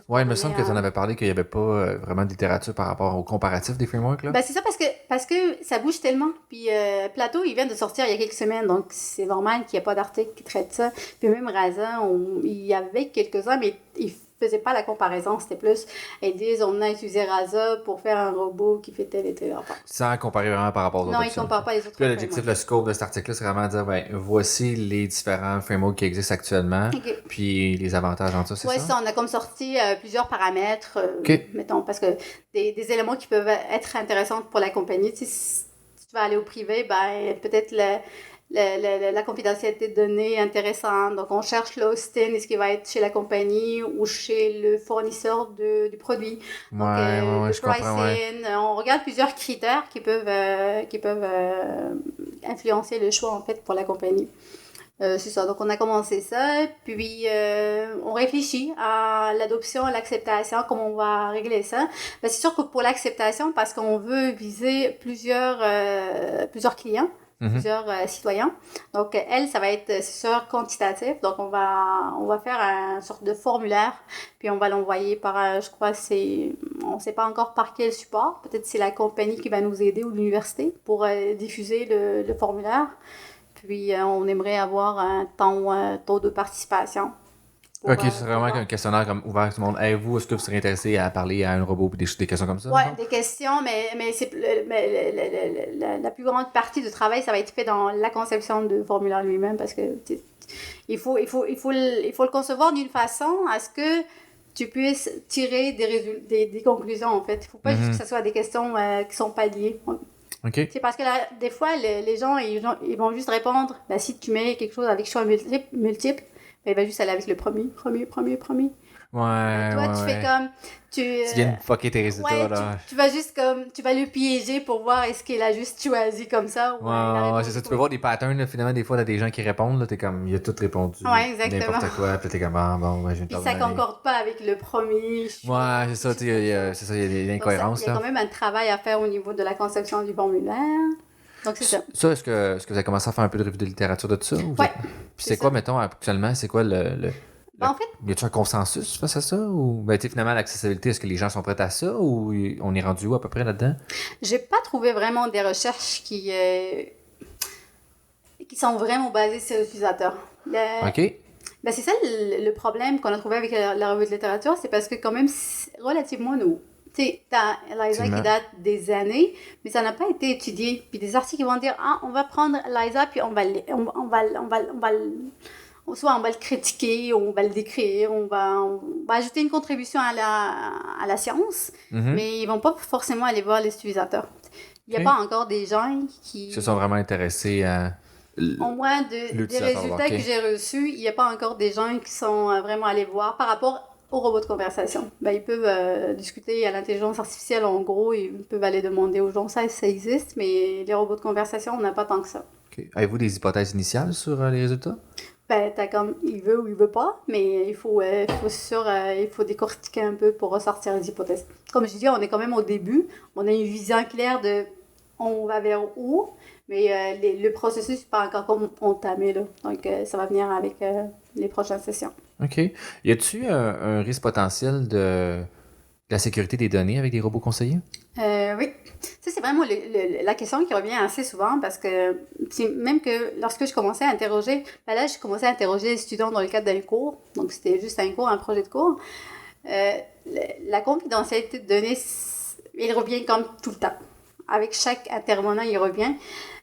Oui, il me semble que tu en avais parlé qu'il n'y avait pas vraiment de littérature par rapport au comparatif des frameworks, là.
C'est ça parce que ça bouge tellement. Puis Plateau, il vient de sortir il y a quelques semaines, donc c'est normal qu'il n'y ait pas d'article qui traite ça. Puis même Rasa, il y avait quelques-uns, mais il faisait pas la comparaison, c'était plus ils disent on a utilisé Rasa pour faire un robot qui fait tel et tel affaire.
Sans comparer vraiment par rapport aux autres.
Non, ils ne comparent pas les autres.
L'objectif, le scope de cet article-là, c'est vraiment de dire voici les différents frameworks qui existent actuellement, puis les avantages en ça, c'est ça?
Oui, ça, on a comme sorti plusieurs paramètres, mettons, parce que des éléments qui peuvent être intéressants pour la compagnie. Si tu vas aller au privé, peut-être la confidentialité de données est intéressante. Donc, on cherche l'hosting, est-ce qu'il va être chez la compagnie ou chez le fournisseur du produit. Donc, le pricing, on regarde plusieurs critères qui peuvent influencer le choix, en fait, pour la compagnie. C'est ça. Donc, on a commencé ça. Puis, on réfléchit à l'adoption, à l'acceptation, comment on va régler ça. C'est sûr que pour l'acceptation, parce qu'on veut viser plusieurs clients, plusieurs citoyens. Donc, ça va être, c'est sûr, quantitatif. Donc, on va faire une sorte de formulaire, puis on va l'envoyer par, je crois, on ne sait pas encore par quel support. Peut-être c'est la compagnie qui va nous aider ou l'université pour diffuser le formulaire. Puis, on aimerait avoir un taux de participation.
OK, c'est vraiment un questionnaire comme ouvert à tout le monde. Hey, vous, est-ce que vous serez intéressé à parler à un robot et des questions comme ça?
Oui, des questions, mais la plus grande partie du travail, ça va être fait dans la conception du formulaire lui-même parce que il faut le concevoir d'une façon à ce que tu puisses tirer des conclusions, en fait. Il ne faut pas juste que ce soit des questions qui ne sont pas liées.
Okay.
C'est parce que là, des fois, les gens, ils vont juste répondre, si tu mets quelque chose avec choix multiple, il va juste aller avec le premier.
Ouais.
Toi, tu fais comme... Tu
viens de fucker tes résultats, là.
Tu vas juste comme... Tu vas le piéger pour voir est-ce qu'il a juste choisi comme ça.
Ouais, c'est ça. Tu peux voir des patterns, là, finalement, des fois, t'as des gens qui répondent, là, t'es comme, il a tout répondu.
Ouais, exactement.
N'importe quoi, puis t'es comme, je viens de
puis ça concorde pas avec le premier.
Ouais, c'est ça, il y a des incohérences,
il y a quand même un travail à faire au niveau de la conception du formulaire. Donc, c'est ça.
Ça, est-ce que vous avez commencé à faire un peu de revue de littérature de ça?
Oui.
Puis c'est quoi, mettons, actuellement, c'est quoi
En fait,
y a-t-il un consensus face à ça? Ou finalement, l'accessibilité, est-ce que les gens sont prêts à ça? Ou on est rendu où à peu près là-dedans?
j'ai pas trouvé vraiment des recherches qui sont vraiment basées sur l'utilisateur.
OK.
Ben c'est ça le problème qu'on a trouvé avec la revue de littérature, c'est parce que quand même, relativement nous. Tu sais, t'as Liza qui date des années, mais ça n'a pas été étudié. Puis des articles qui vont dire, on va prendre Liza, puis soit on va le critiquer, on va le décrire, on va ajouter une contribution à la science, mais ils vont pas forcément aller voir les utilisateurs. Il n'y a pas encore des gens qui
se sont vraiment intéressés à...
Au moins, des résultats que j'ai reçus, il n'y a pas encore des gens qui sont vraiment allés voir par rapport aux robots de conversation. Ben, ils peuvent discuter à l'intelligence artificielle, en gros, ils peuvent aller demander aux gens ça existe, mais les robots de conversation, on n'a pas tant que ça.
Okay. Avez-vous des hypothèses initiales sur les résultats?
Ben, t'as comme, il veut ou il veut pas, mais il faut décortiquer un peu pour ressortir les hypothèses. Comme je dis, on est quand même au début, on a une vision claire de on va vers où, mais le processus n'est pas encore entamé, là. Donc, ça va venir avec les prochaines sessions.
OK. Y a-t-il un risque potentiel de la sécurité des données avec des robots conseillers?
Oui. Ça, c'est vraiment la question qui revient assez souvent parce que même que lorsque je commençais à interroger, ben là, je commençais à interroger les étudiants dans le cadre d'un cours. Donc, c'était juste un cours, un projet de cours. La confidentialité de données, il revient comme tout le temps. Avec chaque intervenant, il revient.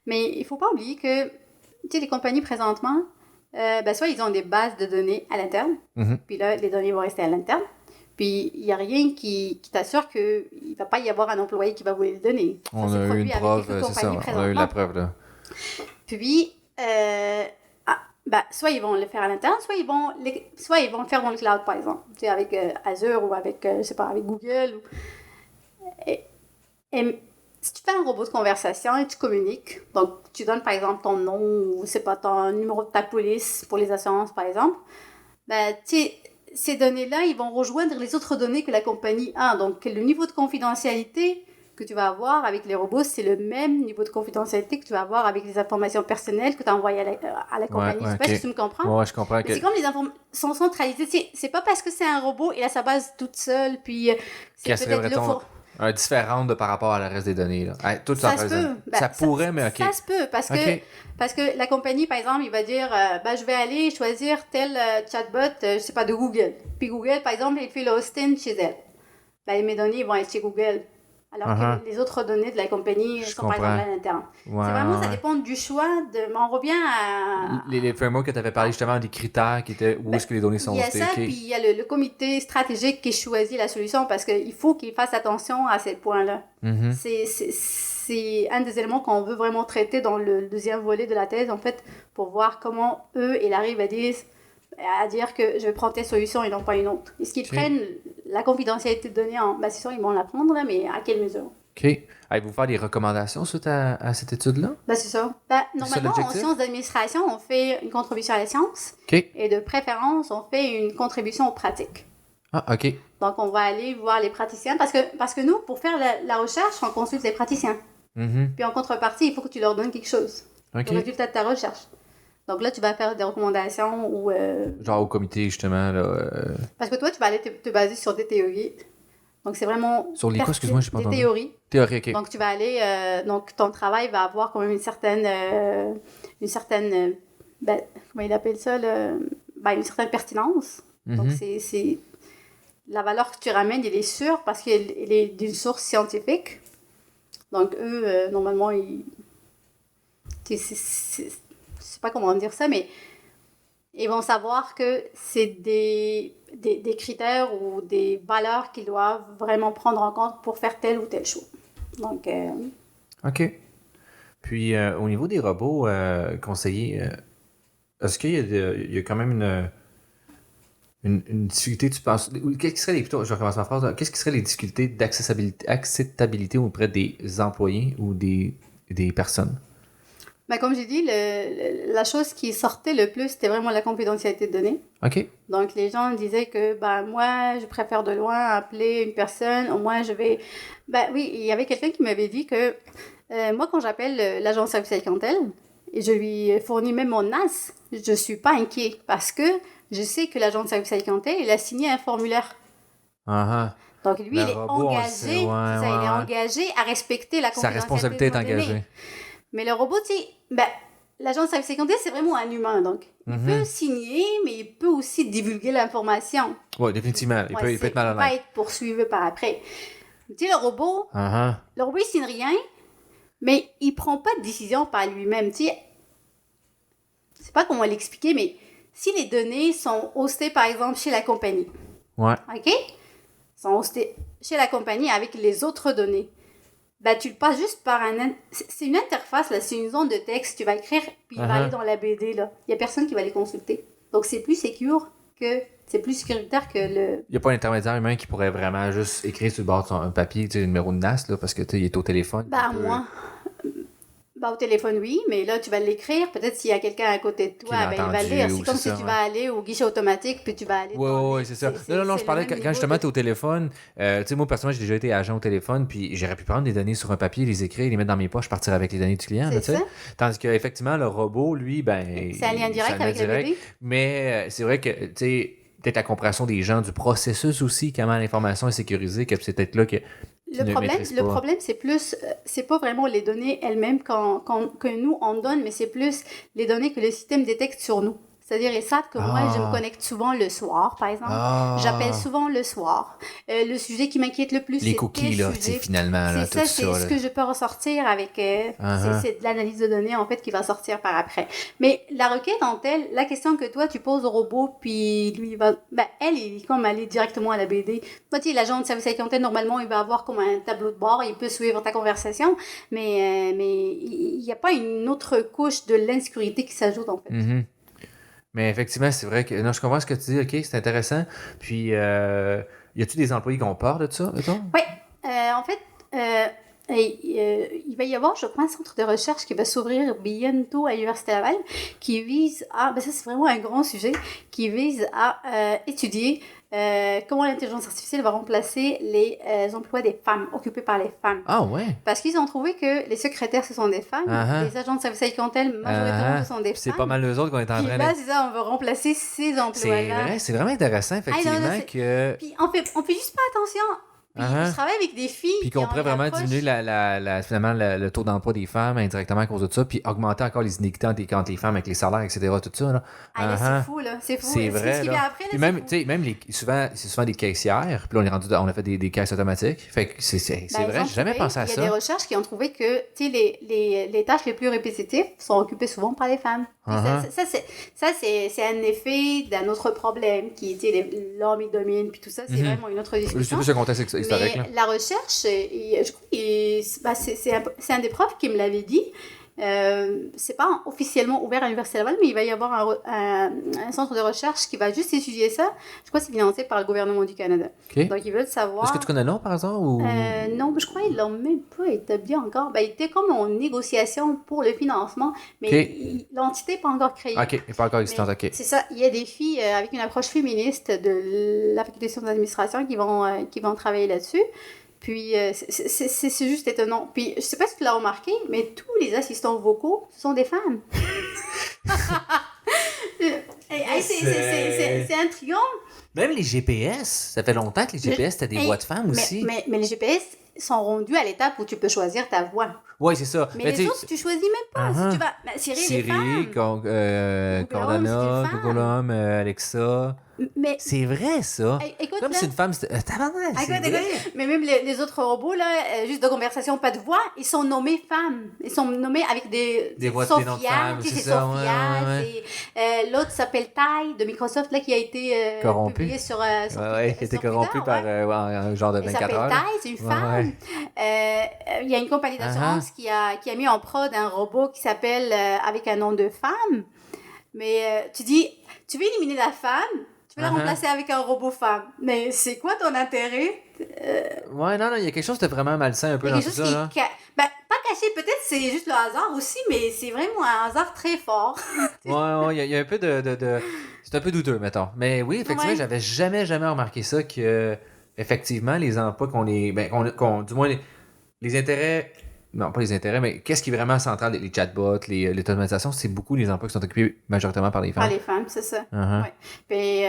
Mais il ne faut pas oublier que, tu sais, les compagnies présentement, soit ils ont des bases de données à l'interne, puis là, les données vont rester à l'interne. Puis il n'y a rien qui t'assure qu'il ne va pas y avoir un employé qui va voler les données.
On a eu une preuve, c'est ça, on a eu la preuve là.
Puis, soit ils vont le faire à l'interne, soit ils vont le faire dans le cloud, par exemple, tu sais, avec Azure ou avec, je sais pas, avec Google. Et si tu fais un robot de conversation et tu communiques, donc tu donnes par exemple ton nom ou c'est pas ton numéro de ta police pour les assurances par exemple, ben ces données-là, ils vont rejoindre les autres données que la compagnie a. Donc le niveau de confidentialité que tu vas avoir avec les robots, c'est le même niveau de confidentialité que tu vas avoir avec les informations personnelles que tu as envoyées à la compagnie. Je sais pas si tu me comprends.
Ouais, je comprends.
C'est comme les informations sont centralisées. C'est pas parce que c'est un robot et là sa base toute seule, puis c'est peut-être
différente par rapport à le reste des données. Là. Tout
ça se peut.
Ça pourrait, mais OK.
Ça se peut, parce que la compagnie, par exemple, il va dire, je vais aller choisir tel chatbot, je sais pas, de Google. Puis Google, par exemple, il fait le hosting chez elle. Mes données vont être chez Google. Alors que les autres données de la compagnie sont par exemple à l'interne. Ouais, c'est vraiment, ça dépend du choix. On revient à...
Les frameworks que tu avais parlé justement, des critères qui étaient où est-ce que les données sont hostées.
Il y a ça, puis il y a le comité stratégique qui choisit la solution parce qu'il faut qu'il fasse attention à ces points-là. C'est un des éléments qu'on veut vraiment traiter dans le deuxième volet de la thèse, en fait, pour voir comment eux, ils arrivent à dire que je prends telle solution et non pas une autre. Est-ce qu'ils prennent la confidentialité de données c'est sûr, ils vont la prendre, là, mais à quelle mesure?
OK. Allez-vous faire des recommandations suite à cette étude-là?
C'est ça. Normalement, en sciences d'administration, on fait une contribution à la science.
Okay.
Et de préférence, on fait une contribution aux pratiques.
Ah, OK.
Donc, on va aller voir les praticiens. Parce que nous, pour faire la recherche, on consulte les praticiens. Puis en contrepartie, il faut que tu leur donnes quelque chose. Le résultat de ta recherche. Donc là, tu vas faire des recommandations ou...
Genre au comité, justement. Là,
Parce que toi, tu vas aller te baser sur des théories. Donc, c'est vraiment...
Sur les quoi, excuse-moi, je n'ai pas entendu.
Des théories.
Théorie, OK.
Donc, tu vas aller... donc, ton travail va avoir quand même une certaine comment il appelle ça? Une certaine pertinence. Donc, c'est... La valeur que tu ramènes, elle est sûre parce qu'elle est d'une source scientifique. Donc, eux, normalement, ils... Je sais pas comment dire ça, mais ils vont savoir que c'est des critères ou des valeurs qu'ils doivent vraiment prendre en compte pour faire tel ou tel choix. Donc,
OK. Puis, au niveau des robots conseillers, est-ce qu'il y a quand même une difficulté, tu penses... Qu'est-ce qui serait plutôt, je recommence ma phrase, qu'est-ce qui serait les difficultés d'acceptabilité auprès des employés ou des personnes?
Ben, comme j'ai dit, la chose qui sortait le plus, c'était vraiment la confidentialité de données.
OK.
Donc, les gens disaient que, ben, moi, je préfère de loin appeler une personne, au moins je vais... Ben oui, il y avait quelqu'un qui m'avait dit que, moi, quand j'appelle l'agent de service à la clientèle, et je lui fournis même mon NAS, je suis pas inquiet, parce que je sais que l'agent de service à la clientèle, il a signé un formulaire.
Uh-huh.
Donc, lui,
Le
il est
robot,
engagé,
c'est ça,
il est
ouais.
engagé à respecter la
Sa
confidentialité
responsabilité est
de nos données.
engagée.
Mais le robot, tu sais, ben, l'agent de service sécurité, c'est vraiment un humain, donc. Il peut signer, mais il peut aussi divulguer l'information.
Oui, définitivement. Il peut être
Il va
malhonnête.
être poursuivi par après. Tu sais,
Uh-huh.
le robot, il signe rien, mais il prend pas de décision par lui-même. Tu sais, je sais pas comment l'expliquer, mais si les données sont hostées, par exemple, chez la compagnie,
Ouais.
OK? Sont hostées chez la compagnie avec les autres données. Ben, tu le passes juste par c'est une interface, là. C'est une zone de texte. Tu vas écrire, puis il va aller dans la BD, là. Il n'y a personne qui va les consulter. Donc, c'est plus sécuritaire que le...
Il n'y a pas un intermédiaire humain qui pourrait vraiment juste écrire sur le bord de un papier, tu sais, le numéro de NAS, là, parce que tu sais, il est au téléphone.
Ben, moi... Ben, au téléphone, oui, mais là, tu vas l'écrire. Peut-être s'il y a quelqu'un à côté de toi, ben, il va le lire. C'est comme si tu vas aller au guichet automatique, puis tu vas aller...
Oui, c'est ça. Non, je parlais quand justement tu es au téléphone. Tu sais, moi, personnellement, j'ai déjà été agent au téléphone, puis j'aurais pu prendre des données sur un papier, les écrire, les mettre dans mes poches, partir avec les données du client. Là, tandis qu'effectivement, le robot, lui, ben...
C'est un lien direct avec le bébé.
Mais c'est vrai que, tu sais, peut-être la compréhension des gens, du processus aussi, comment l'information est sécurisée, que c'est peut-être là que...
Le problème, c'est plus, c'est pas vraiment les données elles-mêmes que nous, on donne, mais c'est plus les données que le système détecte sur nous. C'est-à-dire, ils savent que moi, je me connecte souvent le soir, par exemple. J'appelle souvent le soir. Le sujet qui m'inquiète le plus,
les cookies, là, finalement. Là,
c'est ce que je peux ressortir avec... C'est de l'analyse de données, en fait, qui va sortir par après. Mais la requête en telle, la question que toi, tu poses au robot, puis lui, il va... Ben, il est comme aller directement à la BD. Moi, tu sais, l'agent de service à la clientèle, normalement, il va avoir comme un tableau de bord, il peut suivre ta conversation, mais il n'y a pas une autre couche de l'insécurité qui s'ajoute, en fait.
Mm-hmm. Mais effectivement, c'est vrai que... Non, je comprends ce que tu dis, OK, c'est intéressant. Puis, y a-tu des employés qui ont peur de ça, mettons?
Oui. En fait, il va y avoir, je crois, un centre de recherche qui va s'ouvrir bientôt à l'Université Laval, qui vise à... Ben ça, c'est vraiment un grand sujet, qui vise à étudier comment l'intelligence artificielle va remplacer les emplois des femmes, occupés par les femmes.
Ah ouais?
Parce qu'ils ont trouvé que les secrétaires, ce sont des femmes, les agents de service à la clientèle, majoritairement, ce sont des femmes.
C'est pas mal eux autres qu'on est en train de...
Là, c'est ça, on va remplacer ces emplois-là.
C'est vraiment intéressant, effectivement, que...
Puis on fait juste pas attention. Puis je travaille avec des filles.
Puis qu'on pourrait vraiment diminuer finalement le taux d'emploi des femmes indirectement à cause de ça, puis augmenter encore les inégalités entre les femmes avec les salaires, etc. Tout ça. Là.
C'est fou, là. C'est fou.
C'est vrai.
Ce qui vient après, là,
puis même, tu sais, même c'est souvent des caissières, puis là, on a fait des caisses automatiques. Fait que c'est vrai, j'ai jamais pensé à ça.
Il y a des recherches qui ont trouvé que les tâches les plus répétitives sont occupées souvent par les femmes. Ça, c'est un effet d'un autre problème qui est l'homme, il domine, puis tout ça. C'est vraiment une autre discussion.
C'est plus ce contexte historique.
Mais la recherche, je crois c'est un des profs qui me l'avait dit. C'est pas officiellement ouvert à l'Université Laval, mais il va y avoir un centre de recherche qui va juste étudier ça. Je crois que c'est financé par le gouvernement du Canada.
Okay.
Donc, ils veulent savoir...
Est-ce que tu connais le nom, par hasard? Ou...
non, je crois qu'ils l'ont même pas établi encore. Ben, il était comme en négociation pour le financement, mais l'entité n'est pas encore créée.
OK, elle n'est pas encore existante, OK.
C'est ça. Il y a des filles avec une approche féministe de la faculté de sciences d'administration qui vont travailler là-dessus. Puis, c'est juste étonnant. Puis, je sais pas si tu l'as remarqué, mais tous les assistants vocaux, ce sont des femmes. C'est intriguant.
Même les GPS, ça fait longtemps que les GPS, c'était des voix de femmes aussi.
Mais les GPS sont rendus à l'étape où tu peux choisir ta voix.
Oui, c'est ça.
Mais les autres, tu choisis même pas. Si tu vas... Siri,
Cortana, Google Home, Alexa...
Mais...
C'est vrai, ça.
Écoute,
comme
là,
c'est une femme... c'est vrai.
Mais même les autres robots, là, juste de conversation, pas de voix, ils sont nommés femmes. Ils sont nommés avec des
voix
Sophia,
des noms de femmes,
c'est ça. Sophia,
ouais.
L'autre s'appelle Ty, de Microsoft, là, qui a été publié sur
qui a été corrompu par un genre de 24 heures.
Elle s'appelle Ty, c'est une femme. Il y a une compagnie d'assurance qui a mis en prod un robot qui s'appelle avec un nom de femme. Mais tu dis, tu veux éliminer la femme, tu veux la remplacer avec un robot femme. Mais c'est quoi ton intérêt?
Ouais, non, il y a quelque chose de vraiment malsain un peu dans tout ça.
Pas caché. Peut-être c'est juste le hasard aussi, mais c'est vraiment un hasard très fort.
Ouais, il y a un peu de... C'est un peu douteux, mettons. Mais oui, effectivement,
Ouais.
j'avais jamais remarqué ça que, effectivement, les emplois qu'on les... Ben, du moins, les intérêts... Non, pas les intérêts, mais qu'est-ce qui est vraiment central? Les chatbots, l'automatisation, c'est beaucoup les emplois qui sont occupés majoritairement par les
Par
femmes.
les femmes, c'est ça.
Uh-huh.
Ouais. Puis,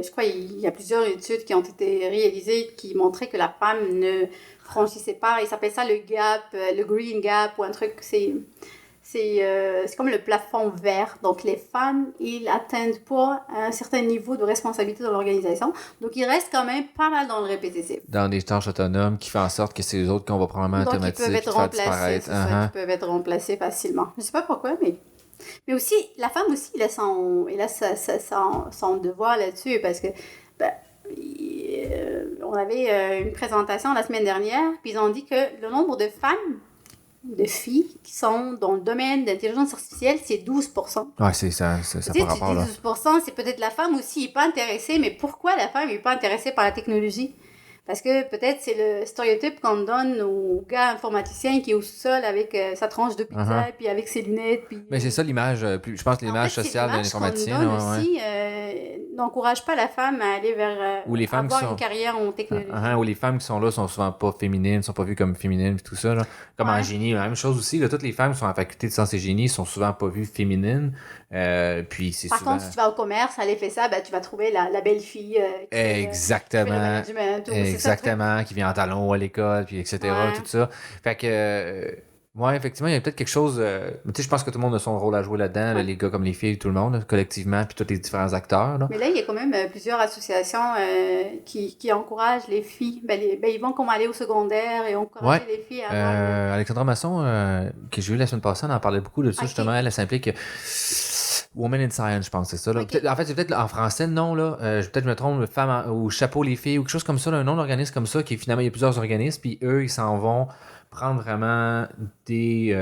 je crois qu'il y a plusieurs études qui ont été réalisées qui montraient que la femme ne franchissait pas. Ils s'appellent ça le gap, le green gap ou un truc. C'est comme le plafond vert. Donc, les femmes, ils atteignent pas un certain niveau de responsabilité dans l'organisation. Donc, ils restent quand même pas mal dans le répétitif.
Dans des tâches autonomes qui font en sorte que c'est les autres qu'on va probablement
Donc, ils
automatiser
peuvent
et
être
faire
remplacés.
disparaître.
C'est ça, ils peuvent être remplacés facilement. Je sais pas pourquoi, mais aussi, la femme aussi, il a son devoir là-dessus parce que ben, on avait une présentation la semaine dernière, puis ils ont dit que le nombre de femmes, de filles qui sont dans le domaine de l'intelligence artificielle, c'est 12%.
Ouais, c'est ça par rapport là.
12%, c'est peut-être la femme aussi, il n'est pas intéressée, mais pourquoi la femme n'est pas intéressée par la technologie? Parce que peut-être c'est le stéréotype qu'on donne au gars informaticien qui est au sol avec sa tranche de pizza, puis avec ses lunettes. Puis,
mais c'est ça l'image, je pense l'image sociale de l'informaticien.
Aussi, n'encourage pas la femme à aller vers
ou les femmes
avoir une carrière en technologie.
Ou les femmes qui sont là sont souvent pas féminines, sont pas vues comme féminines et tout ça. Là. Comme en génie, la même chose aussi. Là, toutes les femmes qui sont en faculté de sciences et génie sont souvent pas vues féminines. Puis c'est
Par
souvent...
contre, si tu vas au commerce, elle fait ça, ben, tu vas trouver la belle fille
Exactement.
qui fait le management,
Exactement, qui vient en talons à l'école, puis etc. Tout ça. Fait que... ouais, effectivement, il y a peut-être quelque chose... tu sais, je pense que tout le monde a son rôle à jouer là-dedans, là, les gars comme les filles, tout le monde, là, collectivement, puis tous les différents acteurs. Là.
Mais là, il y a quand même plusieurs associations qui encouragent les filles. Ils vont comme aller au secondaire et encourager les filles à avoir...
Alexandra Masson, que j'ai eu la semaine passée, elle en parlait beaucoup de ça, justement. Elle s'implique... Women in Science, je pense, c'est ça. Là.
Okay.
En fait, c'est peut-être en français le nom, là. Peut-être je me trompe, Femmes au chapeau les filles, ou quelque chose comme ça, là, un nom d'organisme comme ça, qui finalement, il y a plusieurs organismes, puis eux, ils s'en vont prendre vraiment des,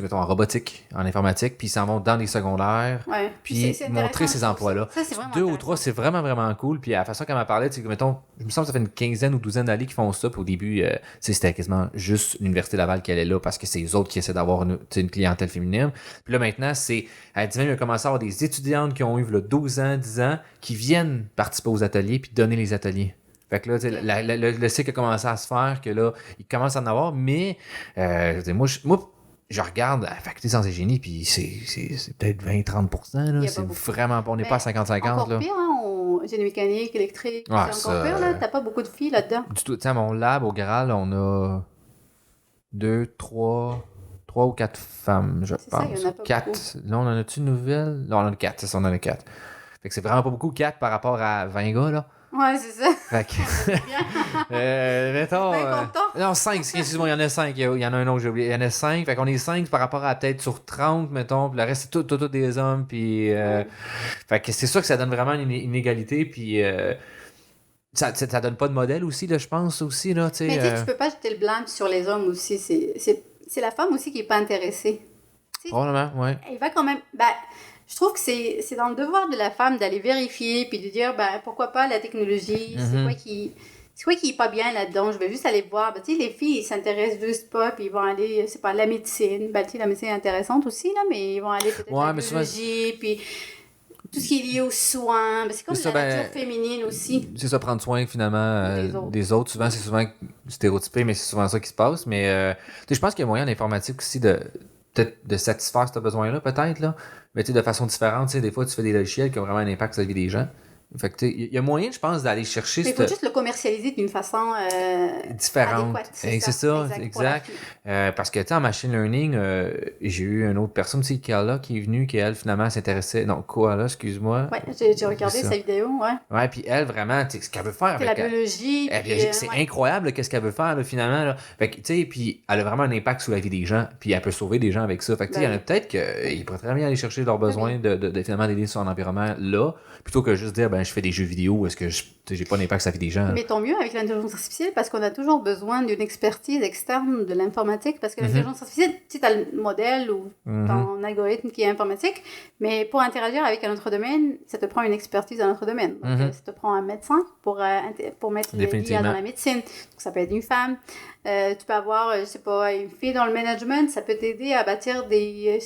mettons, en robotique, en informatique, puis ils s'en vont dans les secondaires, puis montrer ces emplois-là.
Ça, c'est
2 ou 3, c'est vraiment, vraiment cool. Puis à la façon qu'elle m'a parlé, c'est que, mettons, je me semble que ça fait une quinzaine ou douzaine d'années qu'ils font ça, puis au début, c'était quasiment juste l'Université Laval qui allait là, parce que c'est eux autres qui essaient d'avoir une clientèle féminine. Puis là, maintenant, elle dit même, il a commencé à avoir des étudiantes qui ont eu là, 12 ans, 10 ans, qui viennent participer aux ateliers, puis donner les ateliers. Fait que là, le cycle a commencé à se faire, que là, il commence à en avoir, mais moi, je regarde la faculté de sciences et génie, puis c'est peut-être 20-30%, là. C'est vraiment, on n'est pas à 50-50.
Encore
là.
pire, hein, en génie mécanique, électrique, c'est encore pire, là. T'as pas beaucoup de filles là-dedans.
Du tout. Tu sais, à mon lab, au Graal, on a 3 ou 4 femmes, je pense.
Ça, il y en a pas
4.
beaucoup.
Là, on en a-tu une nouvelle? Non, on en a 4, c'est ça, on en a 4. Fait que c'est vraiment pas beaucoup, 4 par rapport à 20 gars, là.
Ouais, c'est ça.
Fait que, mettons... non, 5, excuse-moi, il y en a 5. Il y en a un autre que j'ai oublié. Il y en a 5. Fait qu'on est 5 par rapport à peut-être sur 30, mettons. Puis le reste, c'est tout des hommes. Puis... fait que c'est sûr que ça donne vraiment une inégalité. Puis... ça donne pas de modèle aussi, là, je pense, aussi, là, tu sais.
Mais tu sais, tu peux pas jeter le blâme sur les hommes aussi. C'est la femme aussi qui est pas intéressée.
Probablement, ouais.
Elle va quand même... je trouve que c'est dans le devoir de la femme d'aller vérifier puis de dire pourquoi pas la technologie, c'est quoi qui est pas bien là-dedans, je vais juste aller voir. Tu sais, les filles, ils s'intéressent juste pas, puis ils vont aller, c'est pas la médecine. Tu sais, la médecine est intéressante aussi, là, mais ils vont aller peut-être à la biologie, puis tout ce qui est lié aux soins. C'est comme la nature féminine aussi.
C'est ça, prendre soin finalement des autres. Souvent, c'est souvent stéréotypé, mais c'est souvent ça qui se passe. Mais je pense qu'il y a moyen en informatique aussi peut-être de satisfaire ce besoin-là, peut-être, là. Mais tu sais, de façon différente, tu sais, des fois, tu fais des logiciels qui ont vraiment un impact sur la vie des gens. Fait que, il y a moyen, je pense, d'aller chercher...
Mais il faut juste le commercialiser d'une façon
différente.
Adéquate.
C'est ça, exact. Parce que, tu sais, en machine learning, j'ai eu une autre personne, tu sais, Koala, qui est venue, qui, elle, finalement, s'intéressait... Non, Koala, excuse-moi.
Ouais, j'ai regardé sa vidéo, ouais.
Ouais, puis elle, vraiment, tu sais, ce qu'elle veut faire...
C'est la biologie.
C'est incroyable, qu'est-ce qu'elle veut faire, là, finalement, là. Fait que, tu sais, puis elle a vraiment un impact sur la vie des gens, puis elle peut sauver des gens avec ça. Fait que, tu sais, il y en a peut-être qu'ils pourraient très bien aller chercher leurs besoins de finalement d'aider sur un environnement là, plutôt que juste dire, je fais des jeux vidéo, est-ce que j'ai pas d'impact sur la vie des gens?
Mais tant mieux avec l'intelligence artificielle parce qu'on a toujours besoin d'une expertise externe de l'informatique parce que l'intelligence artificielle, tu as le modèle ou ton algorithme qui est informatique, mais pour interagir avec un autre domaine, ça te prend une expertise dans un autre domaine. Donc, ça te prend un médecin pour mettre l'IA dans la médecine. Donc, ça peut être une femme. Tu peux avoir, je sais pas, une fille dans le management, ça peut t'aider à bâtir des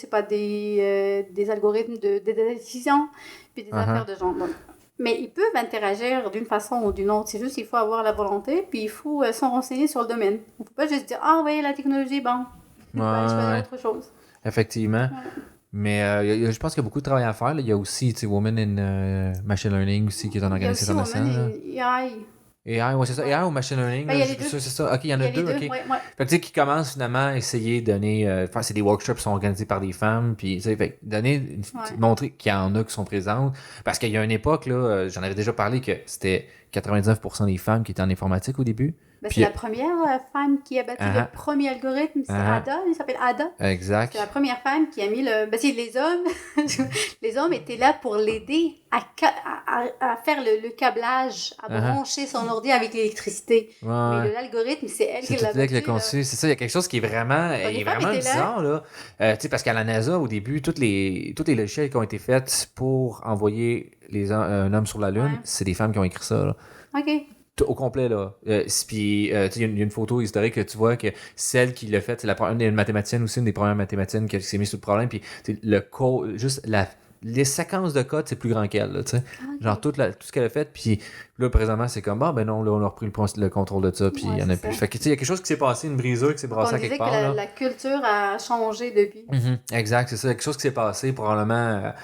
algorithmes de décision, puis des affaires de genre. Donc, mais ils peuvent interagir d'une façon ou d'une autre. C'est juste qu'il faut avoir la volonté, puis il faut s'en renseigner sur le domaine. On ne peut pas juste dire « Ah oui, la technologie, bon, je vais choisir autre chose. »
Effectivement. Ouais. Mais je pense qu'il y a beaucoup de travail à faire. Là. Il y a aussi Women in Machine Learning aussi, qui est un organisme international. Il y a aussi Women in AI. AI, ouais, c'est ça. AI ou Machine Learning?
Il y a les deux.
C'est ça. OK, il y en a deux. OK.
Ouais.
Fait que tu sais, qui commencent finalement à essayer de donner... c'est des workshops qui sont organisés par des femmes. Puis, tu sais, fait donner... montrer qu'il y en a qui sont présentes. Parce qu'il y a une époque, là, j'en avais déjà parlé, que c'était 99% des femmes qui étaient en informatique au début.
Ben, c'est la première femme qui a bâti le premier algorithme. C'est Ada, il s'appelle Ada.
Exact.
C'est la première femme qui a mis le... Ben, c'est les hommes. Les hommes étaient là pour l'aider à faire le câblage, à brancher son ordi avec l'électricité. Ouais. Mais l'algorithme, c'est elle qui l'a bâti.
C'est ça, il y a quelque chose qui est vraiment, bizarre. Là. Tu sais, parce qu'à la NASA, au début, tous les logiciels qui ont été faits pour envoyer un homme sur la Lune, c'est des femmes qui ont écrit ça. Là.
OK.
Au complet, là. Puis, il y a une photo historique que tu vois que celle qui l'a faite, c'est une mathématicienne aussi, une des premières mathématiciennes qui s'est mise sur le problème. Puis, le code, juste les séquences de code, c'est plus grand qu'elle, là, tu sais. Okay. Genre, tout ce qu'elle a fait. Puis, là, présentement, c'est comme, ben non, là, on a repris le contrôle de ça. Puis, il y en a plus. Fait que, tu sais, il y a quelque chose qui s'est passé, une brisure qui s'est brassée à quelque part.
On disait que la culture a changé depuis.
Exact, c'est ça. Il y a quelque chose qui s'est passé, probablement.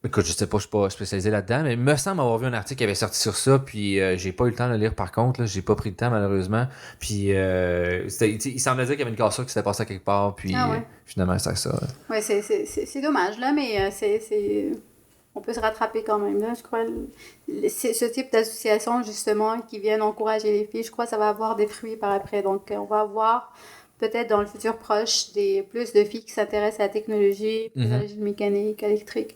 Écoute, je sais pas, je suis pas spécialisé là-dedans, mais il me semble avoir vu un article qui avait sorti sur ça, puis j'ai pas eu le temps de le lire par contre, là, j'ai pas pris le temps malheureusement, puis il semblait dire qu'il y avait une cassure qui s'était passée à quelque part, puis finalement c'est ça.
Ouais, c'est dommage là, mais on peut se rattraper quand même là, je crois. Ce type d'association justement qui viennent encourager les filles, je crois que ça va avoir des fruits par après, donc on va avoir peut-être dans le futur proche plus de filles qui s'intéressent à la technologie, à la mécanique, électrique.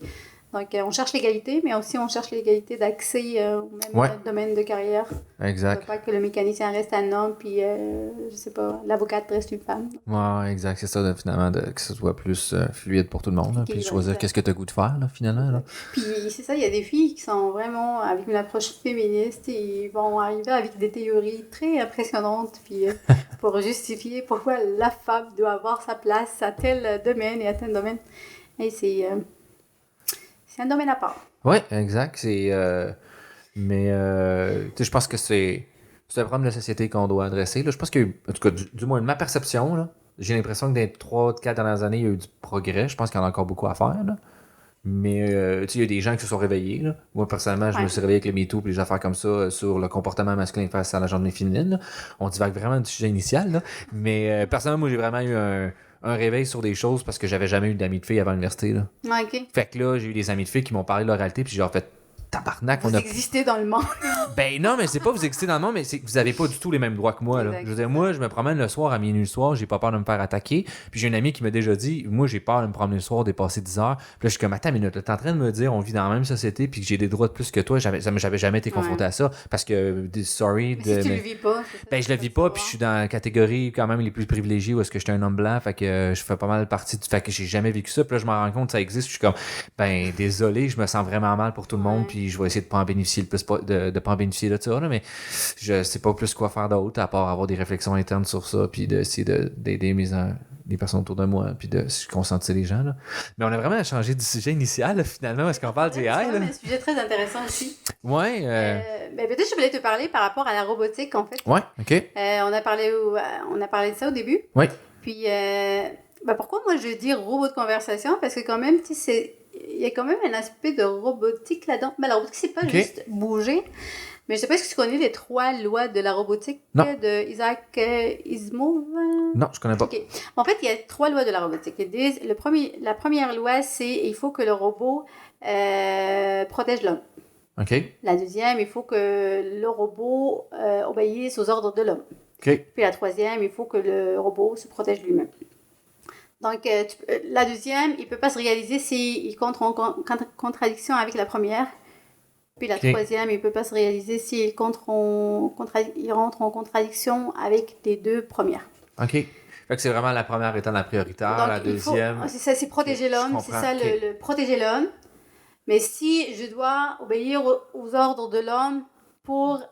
Donc, on cherche l'égalité, mais aussi on cherche l'égalité d'accès au même domaine de carrière.
Exact.
On ne veut pas que le mécanicien reste un homme, puis, je sais pas, l'avocate reste une femme.
Ouais, exact. C'est ça, finalement, que ce soit plus fluide pour tout le monde. Là, puis choisir qu'est-ce que tu as goût de faire, là, finalement. Là.
Puis, c'est ça, il y a des filles qui sont vraiment avec une approche féministe et ils vont arriver avec des théories très impressionnantes, puis pour justifier pourquoi la femme doit avoir sa place à tel domaine et à tel domaine. Et c'est un domaine à part.
Oui, exact. Mais je pense que c'est un problème de la société qu'on doit adresser. Là. Je pense qu'il y a eu, en tout cas, du moins de ma perception, là, j'ai l'impression que dans les 3-4 dernières années, il y a eu du progrès. Je pense qu'il y en a encore beaucoup à faire. Là. Mais il y a des gens qui se sont réveillés. Là. Moi, personnellement, je me suis réveillé avec le MeToo et les affaires comme ça sur le comportement masculin face à la journée féminine. Là. On divague vraiment du sujet initial. Là. Mais personnellement, moi, j'ai vraiment eu un réveil sur des choses parce que j'avais jamais eu d'amis de filles avant l'université. Là.
Okay.
Fait que là, j'ai eu des amis de filles qui m'ont parlé de leur réalité, puis j'ai genre fait tabarnak.
Vous existez dans le monde.
Ben non, mais c'est pas vous existez dans le monde, mais c'est que vous avez pas du tout les mêmes droits que moi. Là. Je veux dire, moi, je me promène le soir à minuit le soir, j'ai pas peur de me faire attaquer. Puis j'ai une amie qui m'a déjà dit, moi, j'ai peur de me promener le soir, dépasser 10 heures. Puis là, je suis comme, attends une minute, t'es en train de me dire, on vit dans la même société, puis que j'ai des droits de plus que toi. J'avais jamais été confronté à ça. Parce que, sorry.
Mais si tu le vis pas.
Ben, je le vis pas, puis je suis dans la catégorie quand même les plus privilégiés où est-ce que j'étais un homme blanc. Fait que je fais pas mal partie du fait que j'ai jamais vécu ça. Puis là, je me rends compte que ça existe. Je suis comme, ben, désolé, je me sens vraiment mal pour tout le monde, puis je vais essayer de pas en bénéficier le plus de pas en bénéficier de ça, là, mais je sais pas plus quoi faire d'autre à part avoir des réflexions internes sur ça, puis d'essayer d'aider les personnes autour de moi, puis de conscientiser les gens. Là. Mais on a vraiment changé du sujet initial, là, finalement, parce qu'on parle d'AI.
C'est un sujet très intéressant aussi.
Ouais.
Ben, peut-être que je voulais te parler par rapport à la robotique, en fait.
Ouais, OK.
On a parlé de ça au début.
Oui.
Puis, pourquoi moi je dis robot de conversation? Parce que quand même, tu sais, il y a quand même un aspect de robotique là-dedans. Mais la robotique, c'est pas juste bouger. Mais je sais pas si tu connais les 3 lois de la robotique de Isaac Asimov.
Non, je connais pas.
Okay. En fait, il y a 3 lois de la robotique. La première loi, c'est il faut que le robot protège l'homme.
Okay.
La deuxième, il faut que le robot obéisse aux ordres de l'homme.
Okay.
Puis la troisième, il faut que le robot se protège lui-même. Donc, la deuxième, il ne peut pas se réaliser s'il contre en contradiction avec la première. Puis la
OK.
troisième, il ne peut pas se réaliser s'il il rentre en contradiction avec les deux premières.
OK. Fait que c'est vraiment la première étant la prioritaire,
Donc,
la deuxième.
c'est ça, c'est protéger
OK, je
l'homme, c'est
comprends.
ça,
OK.
protéger l'homme. Mais si je dois obéir aux ordres de l'homme pour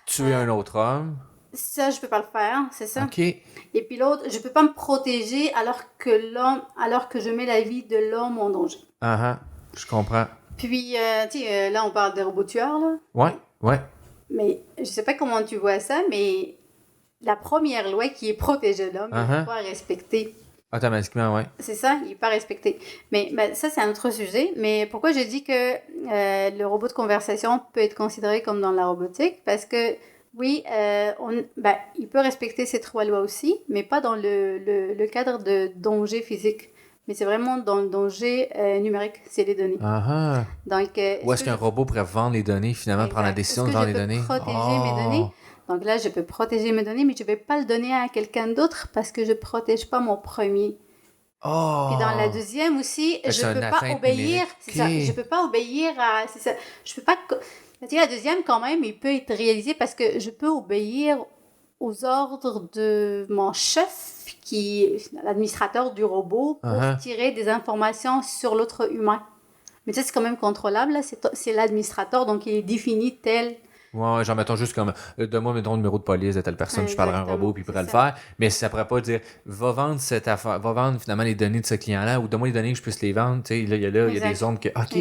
Tuer un autre homme.
ça, je peux pas le faire, c'est ça.
OK.
Et puis l'autre, je peux pas me protéger alors que je mets la vie de l'homme en danger.
Je comprends.
Puis, tu sais, là, on parle des robots tueurs, là.
Ouais.
Mais je sais pas comment tu vois ça, mais la première loi qui est protéger l'homme, il n'est pas respectée.
Automatiquement, ouais.
C'est ça, il n'est pas respecté. Mais ça, c'est un autre sujet. Mais pourquoi je dis que le robot de conversation peut être considéré comme dans la robotique? Parce que, oui, il peut respecter ces trois lois aussi, mais pas dans le cadre de danger physique. Mais c'est vraiment dans le danger numérique, c'est les données. Donc,
Où est-ce qu'un robot pourrait vendre les données, finalement, prendre la décision de vendre les données?
Est-ce que je peux protéger mes données? Donc là, je peux protéger mes données, mais je ne vais pas le donner à quelqu'un d'autre parce que je ne protège pas mon premier. Puis dans la deuxième aussi, je ne peux pas obéir. C'est ça, je ne peux pas obéir à... C'est ça, je peux pas... La deuxième, quand même, il peut être réalisé parce que je peux obéir aux ordres de mon chef, qui est l'administrateur du robot, pour tirer des informations sur l'autre humain. Mais ça, c'est quand même contrôlable. Là. C'est l'administrateur, donc il est défini tel...
Ouais, genre, mettons juste comme, donne-moi, mettons, le numéro de police de telle personne, je parlerai à un robot, puis il pourrait le faire. Mais ça pourrait pas dire, va vendre cette affaire, va vendre finalement les données de ce client-là, ou donne-moi les données que je puisse les vendre. Tu sais, il y a des zones que, OK,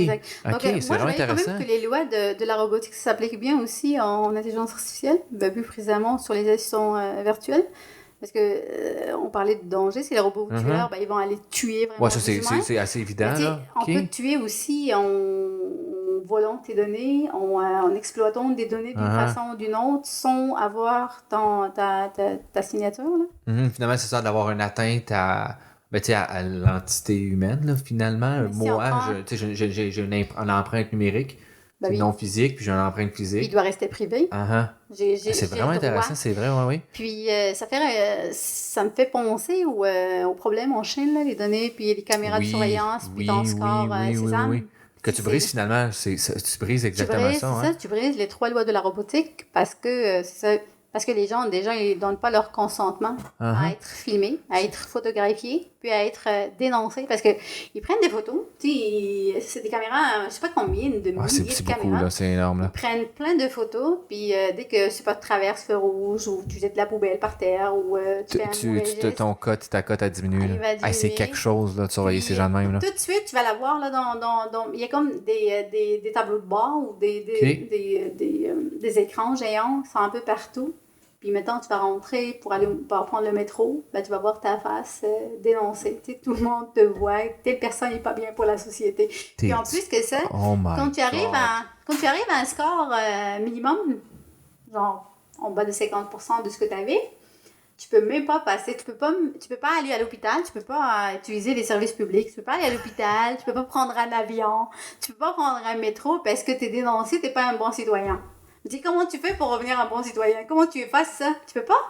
c'est vraiment intéressant.
Moi, je que les lois de la robotique s'appliquent bien aussi en intelligence artificielle, plus précisément sur les assistants virtuels. Parce que on parlait de danger, si les robots tueurs, ils vont aller tuer vraiment
les humains. C'est assez évident. Là.
On peut tuer aussi en volant tes données, en exploitant des données d'une façon ou d'une autre, sans avoir ta signature. Là.
Finalement, c'est ça, d'avoir une atteinte à l'entité humaine, là, finalement. Moi, j'ai une empreinte numérique. Non physique, puis j'ai une empreinte physique.
Il doit rester privé.
C'est vraiment intéressant, c'est vrai, oui.
Puis ça me fait penser au problème en Chine, là, les données, puis les caméras de surveillance, puis ton score, c'est ça.
Que tu brises finalement, tu brises exactement ça.
Tu brises les trois lois de la robotique parce que parce que les gens, déjà, ils ne donnent pas leur consentement à être filmés, à être photographiés, puis à être dénoncés. Parce qu'ils prennent des photos. C'est des caméras, je ne sais pas combien de milliers de caméras.
C'est beaucoup, là, c'est énorme. Là.
Ils prennent plein de photos, puis dès que, tu traverses feu rouge, ou tu jettes de la poubelle par terre, ou tu fais
ta cote a diminué. C'est quelque chose, là, de surveiller ces gens de même. Là.
Tout de suite, tu vas la voir, là, il y a comme des tableaux de bord ou des écrans géants, sont un peu partout. Puis maintenant, tu vas rentrer pour prendre le métro, tu vas voir ta face dénoncée. Tout le monde te voit, telle personne n'est pas bien pour la société. Puis en plus que ça, quand tu arrives à un score minimum, genre en bas de 50% de ce que tu avais, tu peux même pas passer, tu peux pas aller à l'hôpital, tu peux pas utiliser les services publics, tu peux pas aller à l'hôpital, tu peux pas prendre un avion, tu peux pas prendre un métro parce que tu es dénoncé, tu n'es pas un bon citoyen. Je dis, comment tu fais pour revenir un bon citoyen? Comment tu effaces ça? Tu peux pas?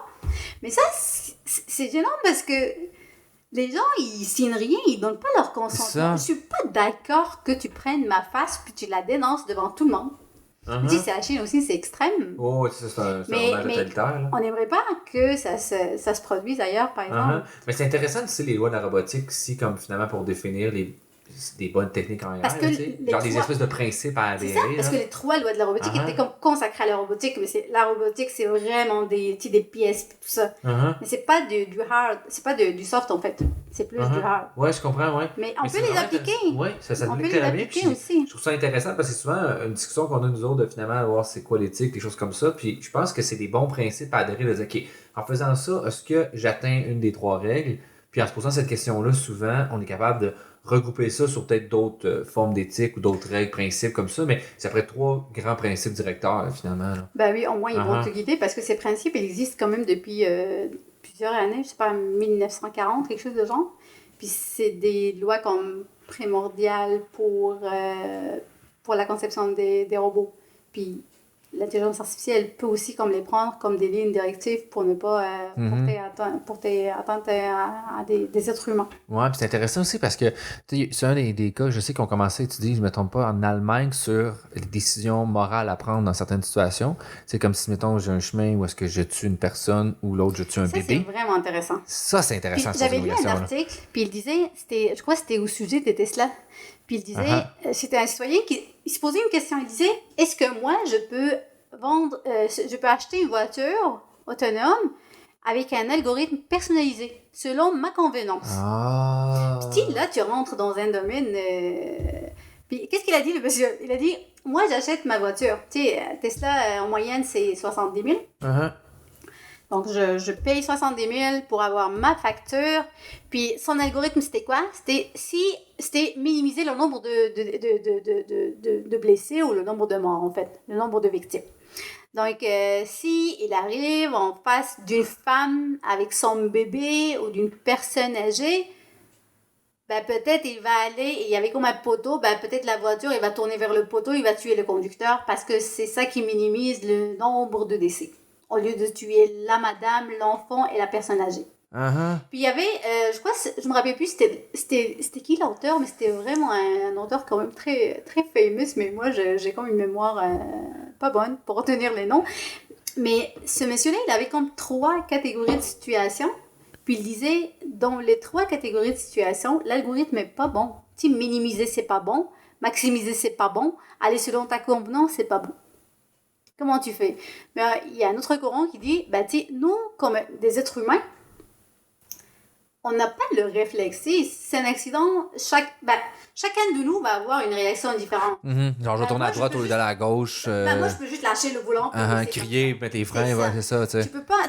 Mais ça, c'est gênant parce que les gens, ils signent rien, ils donnent pas leur consentement. Je suis pas d'accord que tu prennes ma face puis tu la dénonces devant tout le monde. Je dis, c'est la Chine aussi, c'est extrême.
C'est un hommage totalitaire.
On n'aimerait pas que ça se produise ailleurs, par exemple.
Mais c'est intéressant, tu sais, les lois de la robotique aussi, comme finalement pour définir des bonnes techniques en arrière, genre des espèces de principes à adhérer.
C'est ça, parce que les trois lois de la robotique étaient comme consacrées à la robotique, mais la robotique, c'est vraiment des pièces, tout ça. Mais c'est pas du hard, c'est pas du soft en fait, c'est plus du hard.
Ouais, je comprends, ouais.
Mais on peut les appliquer.
Oui, ça s'applique très bien. Puis aussi. Je trouve ça intéressant parce que c'est souvent une discussion qu'on a nous autres de finalement voir c'est quoi l'éthique, des choses comme ça. Puis je pense que c'est des bons principes à adhérer, de dire, OK, en faisant ça, est-ce que j'atteins une des trois règles? Puis en se posant cette question-là, souvent, on est capable de regrouper ça sur peut-être d'autres formes d'éthique ou d'autres règles, principes comme ça, mais ça ferait trois grands principes directeurs, là, finalement. Là.
Oui, au moins, ils vont te guider parce que ces principes, ils existent quand même depuis plusieurs années, je sais pas, 1940, quelque chose de genre. Puis c'est des lois comme primordiales pour la conception des robots. Puis l'intelligence artificielle peut aussi comme les prendre comme des lignes directives pour ne pas porter atteinte à des êtres humains.
Ouais, puis c'est intéressant aussi parce que c'est un des cas, je sais qu'on commençait à étudier, je ne me trompe pas, en Allemagne sur les décisions morales à prendre dans certaines situations. C'est comme si, mettons, j'ai un chemin où est-ce que je tue une personne ou l'autre, je tue un bébé.
C'est vraiment intéressant.
Ça, c'est intéressant.
Puis, j'avais lu un article, puis il disait, je crois que c'était au sujet des Tesla. Puis il disait, c'était un citoyen qui il se posait une question. Il disait, est-ce que moi, je peux acheter une voiture autonome avec un algorithme personnalisé, selon ma convenance. Puis là, tu rentres dans un domaine... Puis qu'est-ce qu'il a dit, le monsieur? Il a dit, moi, j'achète ma voiture. Tu sais, Tesla, en moyenne, c'est 70 000. Donc, je paye 70 000 pour avoir ma facture. Puis, son algorithme, c'était quoi? C'était minimiser le nombre de blessés ou le nombre de morts, en fait. Le nombre de victimes. Donc, si il arrive en face d'une femme avec son bébé ou d'une personne âgée, ben peut-être il va aller, et il y avait comme un poteau, ben peut-être la voiture, il va tourner vers le poteau, il va tuer le conducteur parce que c'est ça qui minimise le nombre de décès. Au lieu de tuer la madame, l'enfant et la personne âgée. Puis il y avait, je me rappelle plus c'était qui l'auteur, mais c'était vraiment un auteur quand même très, très famous, mais moi j'ai comme une mémoire pas bonne pour retenir les noms. Mais ce monsieur-là, il avait comme 3 catégories de situations, puis il disait, dans les 3 catégories de situations, l'algorithme est pas bon. Tu sais, minimiser, c'est pas bon, maximiser, c'est pas bon, aller selon ta convenance, c'est pas bon. Comment tu fais? Mais il y a un autre courant qui dit, tu sais, nous, comme des êtres humains, on n'a pas le réflexe. C'est un accident, chacun de nous va avoir une réaction différente.
Genre, je vais tourner à droite au lieu d'aller à gauche.
Moi, je peux juste lâcher le volant.
Crier, mettre tes freins, c'est ça.
Tu peux pas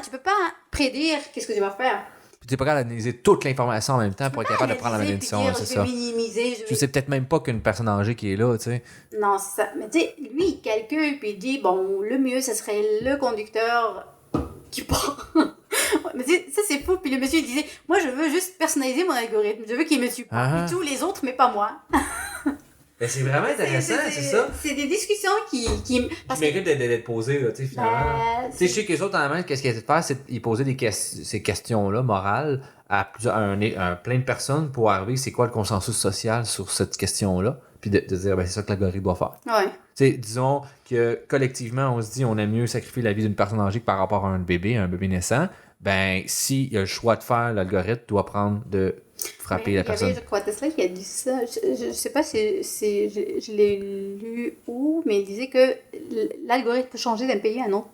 prédire qu'est-ce que tu vas faire.
Puis tu n'es pas capable d'analyser toute l'information en même temps pour être capable de prendre la bonne décision, c'est ça. Tu sais peut-être même pas qu'une personne âgée qui est là, tu sais.
Non, c'est ça. Mais tu sais, lui, il calcule, puis il dit, bon, le mieux, ce serait le conducteur qui prend... Mais ça, c'est fou. Puis le monsieur, il disait, moi, je veux juste personnaliser mon algorithme. Je veux qu'il me tue pas. Puis tous les autres, mais pas moi.
Ben, c'est vraiment intéressant, c'est ça.
C'est des discussions qui
méritent d'être posées, tu sais, finalement. Tu sais, je sais que les autres, en même, qu'est-ce qu'ils essaient de faire, c'est qu'ils posaient ces questions-là, morales, à plein de personnes pour arriver, c'est quoi le consensus social sur cette question-là, puis de dire, ben, c'est ça que l'algorithme doit faire.
Ouais.
Tu sais, disons que collectivement, on se dit, on aime mieux sacrifier la vie d'une personne âgée que par rapport à un bébé naissant. Ben, s'il y a le choix de faire, l'algorithme doit prendre de frapper la personne.
Il y avait, je crois, Tesla qui a dit ça. Je sais pas si je l'ai lu où, mais il disait que l'algorithme peut changer d'un pays à un autre.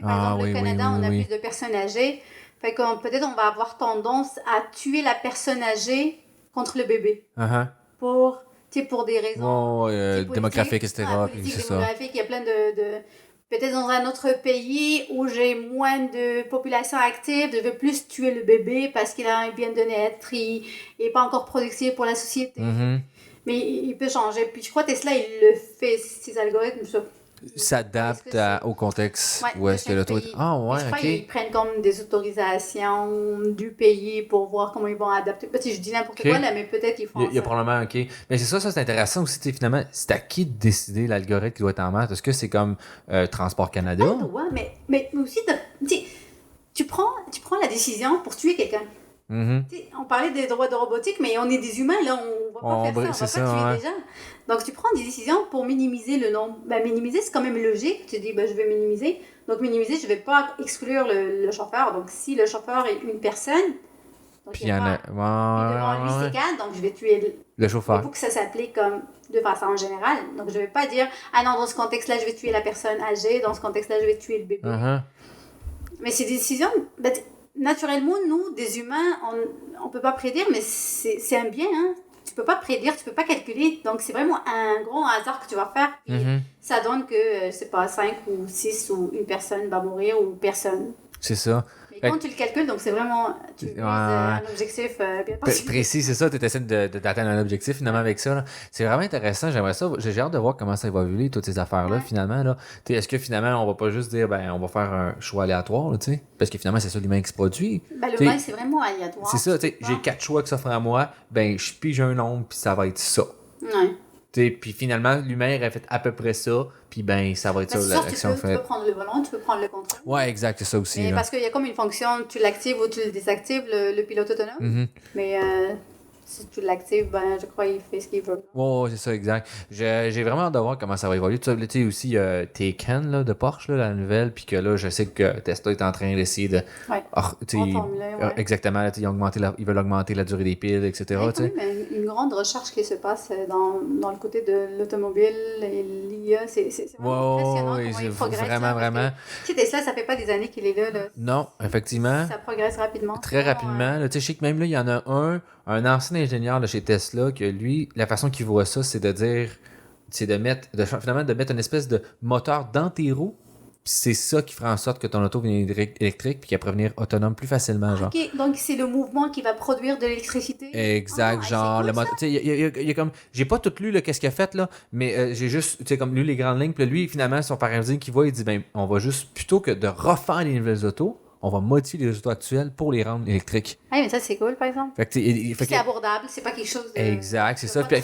Par exemple, au Canada, on a plus de personnes âgées. Fait que peut-être on va avoir tendance à tuer la personne âgée contre le bébé. Pour des raisons
démographiques, etc.
Démographiques, il y a plein de peut-être dans un autre pays où j'ai moins de population active, je veux plus tuer le bébé parce qu'il vient de naître, il n'est pas encore productif pour la société. Mais il peut changer. Puis je crois que Tesla, il le fait, ces algorithmes,
s'adapte au contexte où est-ce que l'autorité...
je crois qu'ils prennent comme des autorisations du pays pour voir comment ils vont adapter. Je dis n'importe quoi là, mais peut-être qu'ils font ça.
Il y a probablement, mais c'est ça c'est intéressant aussi, finalement, c'est à qui de décider l'algorithme qui doit être en masse? Est-ce que c'est comme Transport Canada?
Mais aussi, tu prends la décision pour tuer quelqu'un. On parlait des droits de robotique, mais on est des humains, là, on va pas faire ça, on va pas tuer des gens. Donc, tu prends des décisions pour minimiser le nombre. Minimiser, c'est quand même logique. Tu dis, je vais minimiser. Donc, minimiser, je vais pas exclure le chauffeur. Donc, si le chauffeur est une personne, donc il y en a... devant lui, c'est 4, donc je vais tuer
le chauffeur.
Il faut que ça s'applique comme de façon générale. Donc, je vais pas dire, dans ce contexte-là, je vais tuer la personne âgée. Dans ce contexte-là, je vais tuer le bébé. Mais ces décisions... naturellement, nous, des humains, on peut pas prédire, mais c'est un bien, hein. Tu peux pas prédire, tu peux pas calculer. Donc, c'est vraiment un grand hasard que tu vas faire. Puis ça donne que, c'est pas 5 ou 6 ou une personne va mourir ou personne.
C'est ça.
Mais quand tu le calcules, donc c'est vraiment... Tu vises un objectif bien
précis, c'est ça. Tu essaies d'atteindre un objectif, finalement, avec ça. Là. C'est vraiment intéressant. J'aimerais ça. J'ai hâte de voir comment ça va évoluer, toutes ces affaires-là, finalement. Là. Est-ce que, finalement, on va pas juste dire, on va faire un choix aléatoire, tu sais? Parce que, finalement, c'est ça l'humain qui se produit.
L'humain, c'est vraiment aléatoire.
C'est ça, tu sais. J'ai 4 choix qui s'offrent à moi. Je pige un nombre, puis ça va être ça.
Ouais.
Puis finalement, l'humain aurait fait à peu près ça, puis ben ça va être ça l'action
faite. Tu peux prendre le volant, tu peux prendre le contrôle.
Ouais, exact, c'est ça aussi.
Mais parce qu'il y a comme une fonction, tu l'actives ou tu le désactives, le pilote autonome.
Mm-hmm.
Mais si tu l'actives, ben je crois qu'il fait ce qu'il veut.
Ouais, c'est ça, exact. J'ai vraiment hâte de voir comment ça va évoluer. Tu sais aussi, Taycan là, de Porsche, là, la nouvelle, puis que là, je sais que Tesla est en train d'essayer de...
Ouais.
Exactement, là, ils veulent augmenter la durée des piles, etc.
Il y a quand même une grande recherche qui se passe dans le côté de l'automobile et l'IA. C'est vraiment impressionnant comment il progresse.
Vraiment.
Tu sais, Tesla, ça fait pas des années qu'il est là.
Non, effectivement.
Ça progresse rapidement.
Très rapidement. Tu sais, je sais que même là, il y en a un ancien ingénieur de chez Tesla, que lui, la façon qu'il voit ça, c'est de dire, c'est finalement de mettre une espèce de moteur dans tes roues. Puis c'est ça qui fera en sorte que ton auto vienne électrique puis qu'elle pourra venir autonome plus facilement, genre.
OK, donc c'est le mouvement qui va produire de l'électricité.
Exact, genre le moteur. Tu sais, il y a comme, j'ai pas tout lu qu'est-ce qu'il a fait là, mais j'ai juste, tu sais, comme lu les grandes lignes. Puis lui, finalement, son paradigme qu'il voit, il dit, ben, on va juste plutôt que de refaire les nouvelles autos, on va modifier les autos actuelles pour les rendre électriques.
Ah, mais ça, c'est cool, par exemple. C'est abordable, c'est pas quelque chose de...
Exact, c'est ça. Puis,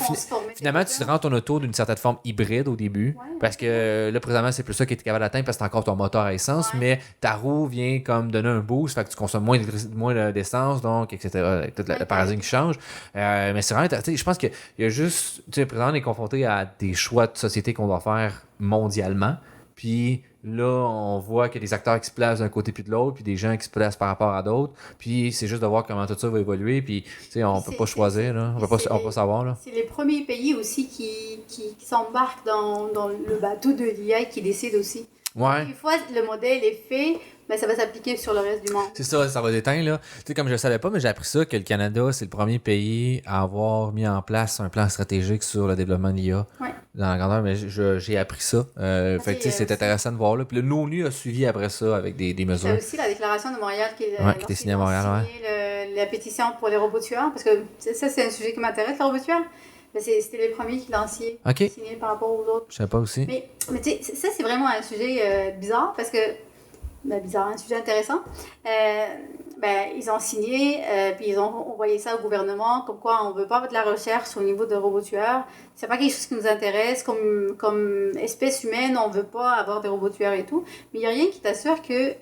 finalement, tu rends ton auto d'une certaine forme hybride au début, parce que là, présentement, c'est plus ça qui est capable d'atteindre parce que c'est encore ton moteur à essence, mais ta roue vient comme donner un boost, fait que tu consommes moins d'essence, donc, etc. Tout le paradigme qui change. Mais c'est vraiment intéressant. Je pense qu'il y a juste... Tu sais, présentement, on est confronté à des choix de société qu'on doit faire mondialement. Puis là, on voit qu'il y a des acteurs qui se placent d'un côté puis de l'autre, puis des gens qui se placent par rapport à d'autres. Puis c'est juste de voir comment tout ça va évoluer. Puis, tu sais, on peut pas choisir, là. On peut pas savoir, là.
C'est les premiers pays aussi qui s'embarquent dans le bateau de l'IA qui décident aussi.
Ouais.
Une fois le modèle est fait, ben ça va s'appliquer sur le reste du monde. C'est
ça va déteindre, là. Tu sais, comme je ne savais pas, mais j'ai appris ça, que le Canada, c'est le premier pays à avoir mis en place un plan stratégique sur le développement de l'IA.
Ouais.
Dans la grandeur, mais j'ai appris ça. Fait que, tu sais, c'est intéressant de voir, là. Puis l'ONU a suivi après ça avec des mesures.
C'est aussi la déclaration de Montréal qui
était signée à Montréal,
la pétition pour les robots tueurs, parce que ça, c'est un sujet qui m'intéresse, les robots tueurs. C'était les premiers qui l'ont signé par rapport aux autres.
Je sais pas aussi.
Mais tu sais, ça, c'est vraiment un sujet bizarre parce que. Bizarre, un sujet intéressant. Ils ont signé, puis ils ont envoyé ça au gouvernement, comme quoi on ne veut pas de la recherche au niveau de robots tueurs. C'est pas quelque chose qui nous intéresse. Comme espèce humaine, on ne veut pas avoir des robots tueurs et tout. Mais il n'y a rien qui t'assure que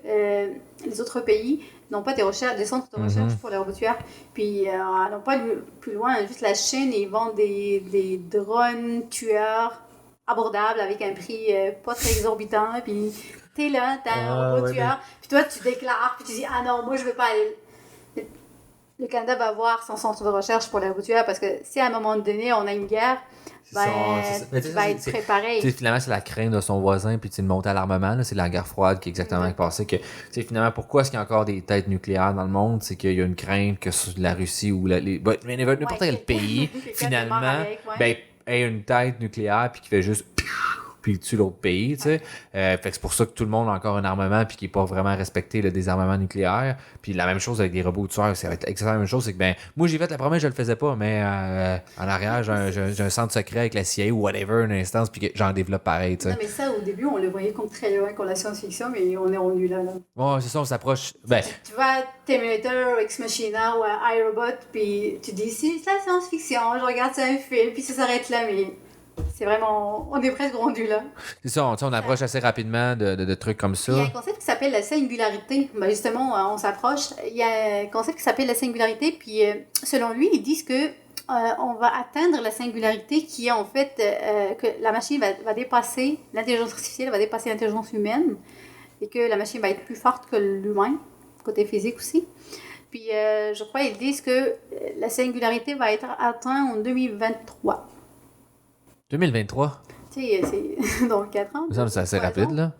les autres pays n'ont pas des centres de recherche pour les robots tueurs. Puis, allons pas plus loin, juste la Chine, ils vendent des drones tueurs abordables avec un prix pas très exorbitant. Puis, t'es là, t'as un robot tueur. Puis toi, tu déclares, puis tu dis, ah non, moi, je veux pas aller. Le Canada va avoir son centre de recherche pour les robots tueurs parce que si à un moment donné, on a une guerre, tu vas être préparé.
Finalement, c'est la crainte de son voisin, puis le monter à l'armement. C'est la guerre froide qui est exactement passée. Finalement, pourquoi est-ce qu'il y a encore des têtes nucléaires dans le monde? C'est qu'il y a une crainte que la Russie ou n'importe quel pays, finalement, ait une tête nucléaire, puis qui fait juste... puis tue l'autre pays, tu sais. Fait que c'est pour ça que tout le monde a encore un armement puis qui n'est pas vraiment respecté le désarmement nucléaire. Puis la même chose avec des robots tueurs, c'est exactement la même chose, c'est que moi j'ai fait la promesse, je le faisais pas, mais en arrière, j'ai un centre secret avec la CIA ou whatever, une instance, puis j'en développe pareil, tu sais.
Non, mais ça, au début, on le voyait comme très loin, comme la science-fiction, mais on est rendu là.
Ouais, c'est ça, on s'approche.
Tu vois Terminator, Ex Machina ou iRobot, puis tu dis, si, c'est la science-fiction, je regarde ça un film, puis ça s'arrête là, mais... C'est vraiment... On est presque rendu là.
C'est ça, on approche assez rapidement de trucs comme ça.
Il y a un concept qui s'appelle la singularité. Justement, on s'approche. Il y a un concept qui s'appelle la singularité, puis selon lui, ils disent que on va atteindre la singularité qui est en fait que la machine va dépasser, l'intelligence artificielle va dépasser l'intelligence humaine et que la machine va être plus forte que l'humain, côté physique aussi. Puis je crois qu'ils disent que la singularité va être atteinte en 2023.
2023?
Tu sais, c'est dans 4 ans.
Ça, c'est assez rapide, là.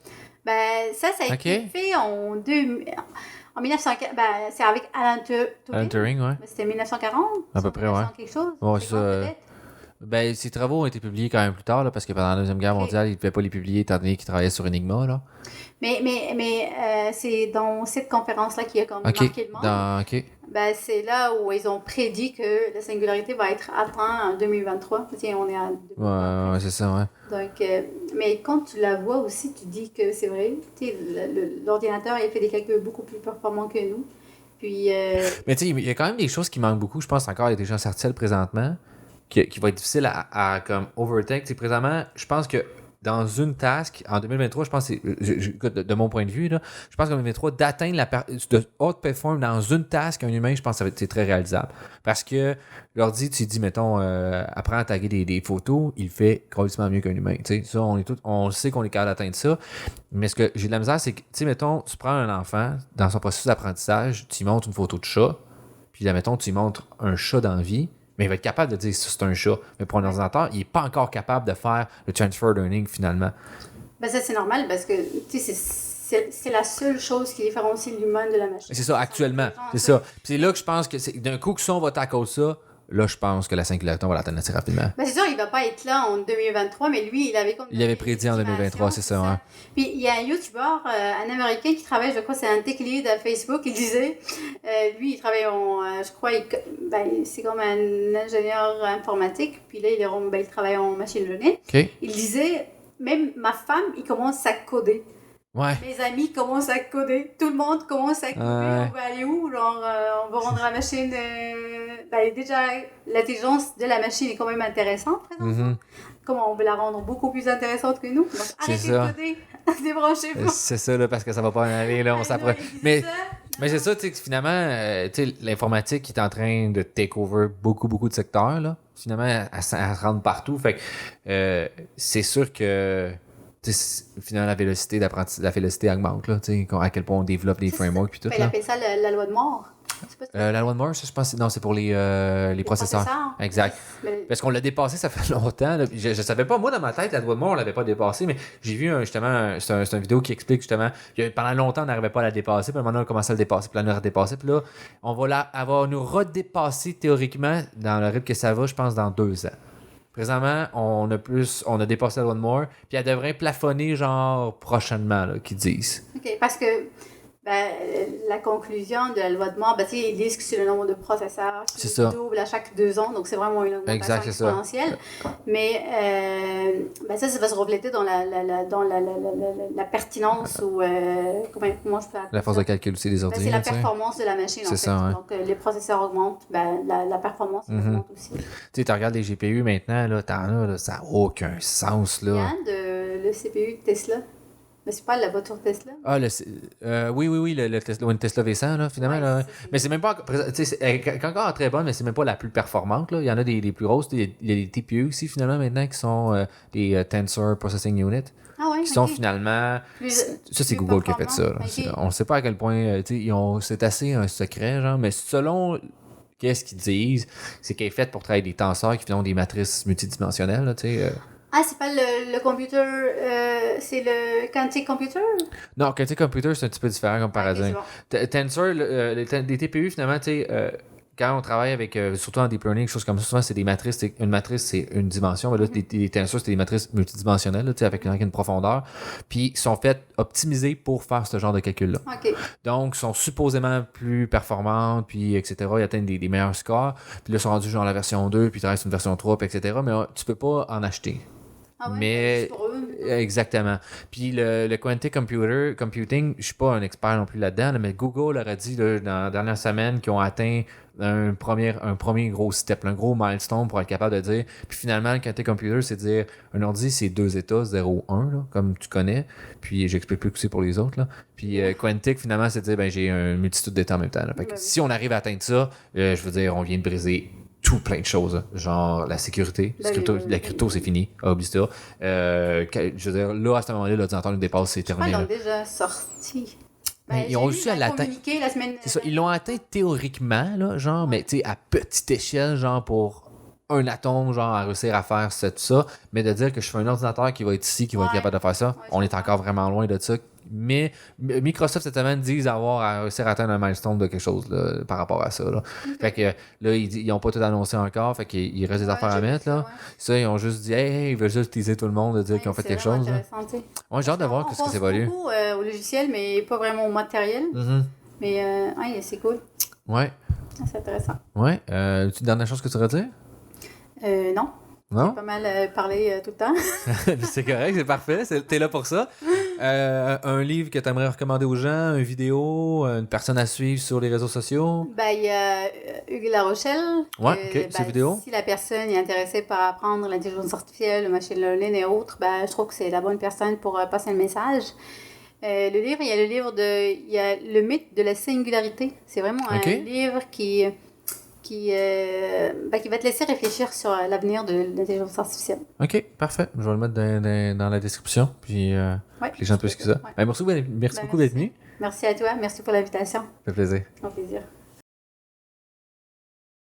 Ça a été fait en 1940. C'est avec Alan Turing.
Alan Turing, ouais.
C'était 1940.
À peu près, ouais.
Quelque chose.
Ouais, ça. Ses travaux ont été publiés quand même plus tard, là, parce que pendant la Deuxième Guerre mondiale, il ne pouvait pas les publier étant donné qu'il travaillait sur Enigma, là.
Mais c'est dans cette conférence-là qu'il y a comme marqué le monde. C'est là où ils ont prédit que la singularité va être atteinte en 2023. Tiens, on est à 2023.
Ouais, c'est ça, ouais.
Donc, mais quand tu la vois aussi, tu dis que c'est vrai. L'ordinateur, il fait des calculs beaucoup plus performants que nous. Puis,
mais tu sais, il y a quand même des choses qui manquent beaucoup. Je pense encore à l'intelligence artificielle présentement, qui va être difficile à comme overtake. C'est présentement, je pense que dans une task, en 2023, je pense que de mon point de vue, là, je pense qu'en 2023, d'atteindre de outperform dans une task un humain, je pense que c'est très réalisable. Parce que l'ordi, tu dis, mettons, apprends à taguer des photos, il fait complètement mieux qu'un humain. Tu sais, ça, on sait qu'on est capable d'atteindre ça. Mais ce que j'ai de la misère, c'est que, tu sais, mettons, tu prends un enfant, dans son processus d'apprentissage, tu lui montres une photo de chat, puis là, mettons, tu lui montres un chat dans la vie. Mais il va être capable de dire si c'est un chat. Mais pour un ordinateur, il n'est pas encore capable de faire le transfer learning finalement.
Ben ça, c'est normal parce que c'est la seule chose qui différencie l'humain de la machine.
C'est ça, actuellement. C'est ça. Puis c'est là que je pense que d'un coup que ça, on va tackle ça. Là, je pense que la singulaton va l'atteindre assez rapidement.
Ben c'est sûr, il ne va pas être là en 2023, mais lui, il avait
prédit en 2023, c'est ça. Hein.
Puis il y a un YouTuber, un Américain qui travaille, je crois, c'est un tech lead à Facebook, il disait, lui, il travaille je crois, c'est comme un ingénieur informatique, puis là, il travaille en machine learning.
Okay.
Il disait, même ma femme, il commence à coder.
Ouais.
Mes amis commencent à coder. Tout le monde commence à coder. On va aller où? Genre, on va rendre la machine... déjà, l'intelligence de la machine est quand même intéressante, présentement. Comment on veut la rendre beaucoup plus intéressante que nous? Donc, arrêtez de coder. Débranchez-vous.
C'est ça, là, parce que ça va pas en aller. Là, on s'approche. Mais c'est ça, tu sais, finalement, l'informatique qui est en train de take over beaucoup, beaucoup de secteurs, là. Finalement, elle rentre partout. Fait que c'est sûr que... Finalement, la vélocité augmente, là, à quel point on développe des frameworks puis tout.
Il appelle ça la loi de Moore.
La loi de Moore, je pense, non, c'est pour les processeurs. Exact. Parce qu'on l'a dépassé, ça fait longtemps. Là. Je savais pas, moi, dans ma tête, la loi de Moore, on l'avait pas dépassé, mais j'ai vu justement, c'est une vidéo qui explique justement, pendant longtemps, on n'arrivait pas à la dépasser, puis maintenant, on a commencé à le dépasser, puis là, on a redépassé, puis là, elle va nous redépasser théoriquement dans le rythme que ça va, je pense, dans 2 ans. Présentement, on a dépassé la loi de Moore, puis elle devrait plafonner genre prochainement, là, qu'ils disent.
OK, parce que la conclusion de la loi de Moore, ils disent que c'est le nombre de processeurs qui double à chaque 2 ans, donc c'est vraiment une augmentation exponentielle. Mais ça va se refléter dans la pertinence ou comment je peux appeler
la force de calcul aussi des ordinateurs.
C'est la performance de la machine, en fait.
Ça, ouais.
Donc les processeurs augmentent, la performance augmente aussi.
Tu sais, tu regardes les GPU maintenant, là, ça n'a aucun sens. Là.
Il y a le CPU de Tesla. Mais c'est pas la voiture Tesla?
Ah, oui, le Tesla, une Tesla V100, là, finalement. Ouais, là. Mais c'est même pas... Elle est encore très bonne, mais c'est même pas la plus performante. Là. Il y en a des plus grosses. Il y a des TPU aussi, finalement, maintenant, qui sont des Tensor Processing Unit. Qui sont finalement... ça, c'est Google qui a fait ça. Okay. On ne sait pas à quel point... c'est assez un secret, genre, mais selon... Qu'est-ce qu'ils disent? C'est qu'elle est faite pour travailler des tenseurs qui font des matrices multidimensionnelles, là, tu sais...
c'est pas le computer, c'est le quantic computer?
Non, quantic computer, c'est un petit peu différent comme paradigme. Okay, Tensor, des TPU, finalement, tu sais, quand on travaille avec, surtout en deep learning, choses comme ça, souvent, c'est des matrices. Une matrice, c'est une dimension. Mais là, les tensors, c'est des matrices multidimensionnelles, là, avec une profondeur. Puis, ils sont faits, optimisés pour faire ce genre de calcul-là.
Okay.
Donc, ils sont supposément plus performantes, puis etc. Ils atteignent des meilleurs scores. Puis là, ils sont rendus genre la version 2, puis ils restent une version 3, puis etc. Mais tu peux pas en acheter.
Ah ouais,
mais exactement. Puis le quantic computing, je suis pas un expert non plus là-dedans, là, mais Google aurait dit là, dans la dernière semaine qu'ils ont atteint un premier gros step, un gros milestone pour être capable de dire. Puis finalement, le quantic computer, c'est dire un ordi, c'est 2 états, 0, 1, là, comme tu connais. Puis j'explique plus que c'est pour les autres. Là. Puis quantic, finalement, c'est dire j'ai une multitude d'états en même temps. Là. Fait que si on arrive à atteindre ça, je veux dire, on vient de briser tout plein de choses, hein. Genre la sécurité. La crypto, c'est fini. Oublie ça. Je veux dire, là, à ce moment-là, l'ordinateur nous dépasse, c'est terminé.
Ils l'ont déjà sorti.
Ils ont réussi à l'atteindre. C'est ça. Ils l'ont atteint théoriquement, là, genre, mais tu sais, à petite échelle, genre pour un atome, genre, à réussir à faire ça. Mais de dire que je fais un ordinateur qui va être ici, qui va être capable de faire ça, on est encore vraiment loin de ça. Mais Microsoft cette semaine disent avoir réussi à atteindre un milestone de quelque chose là, par rapport à ça. Là. Fait que là, ils n'ont pas tout annoncé encore. Fait qu'il reste des affaires à mettre. Là. Ça, ils ont juste dit hey, ils veulent juste utiliser tout le monde, dire qu'ils ont fait quelque chose. Moi, j'ai hâte de voir ce que ça évolue.
Beaucoup au logiciel, mais pas vraiment au matériel. Mais c'est cool.
Ouais.
C'est intéressant.
Ouais. Une dernière chose que tu voudrais dire?
Non.
Non?
J'ai pas mal parlé tout le temps.
C'est correct, c'est parfait. T'es là pour ça. Un livre que tu aimerais recommander aux gens, une vidéo, une personne à suivre sur les réseaux sociaux?
Ben, il y a Hugues La Rochelle.
Ouais, ok, ces vidéos.
Si la personne est intéressée par apprendre l'intelligence artificielle, le machine learning et autres, ben, je trouve que c'est la bonne personne pour passer un message. Le livre, il y a le livre il y a le mythe de la singularité. C'est vraiment un livre qui va te laisser réfléchir sur l'avenir de l'intelligence artificielle.
OK, parfait. Je vais le mettre dans la description, puis les gens puissent que ça.
Ouais.
Ben, merci beaucoup d'être venu.
Merci à toi. Merci pour l'invitation.
Ça fait plaisir.
Au plaisir.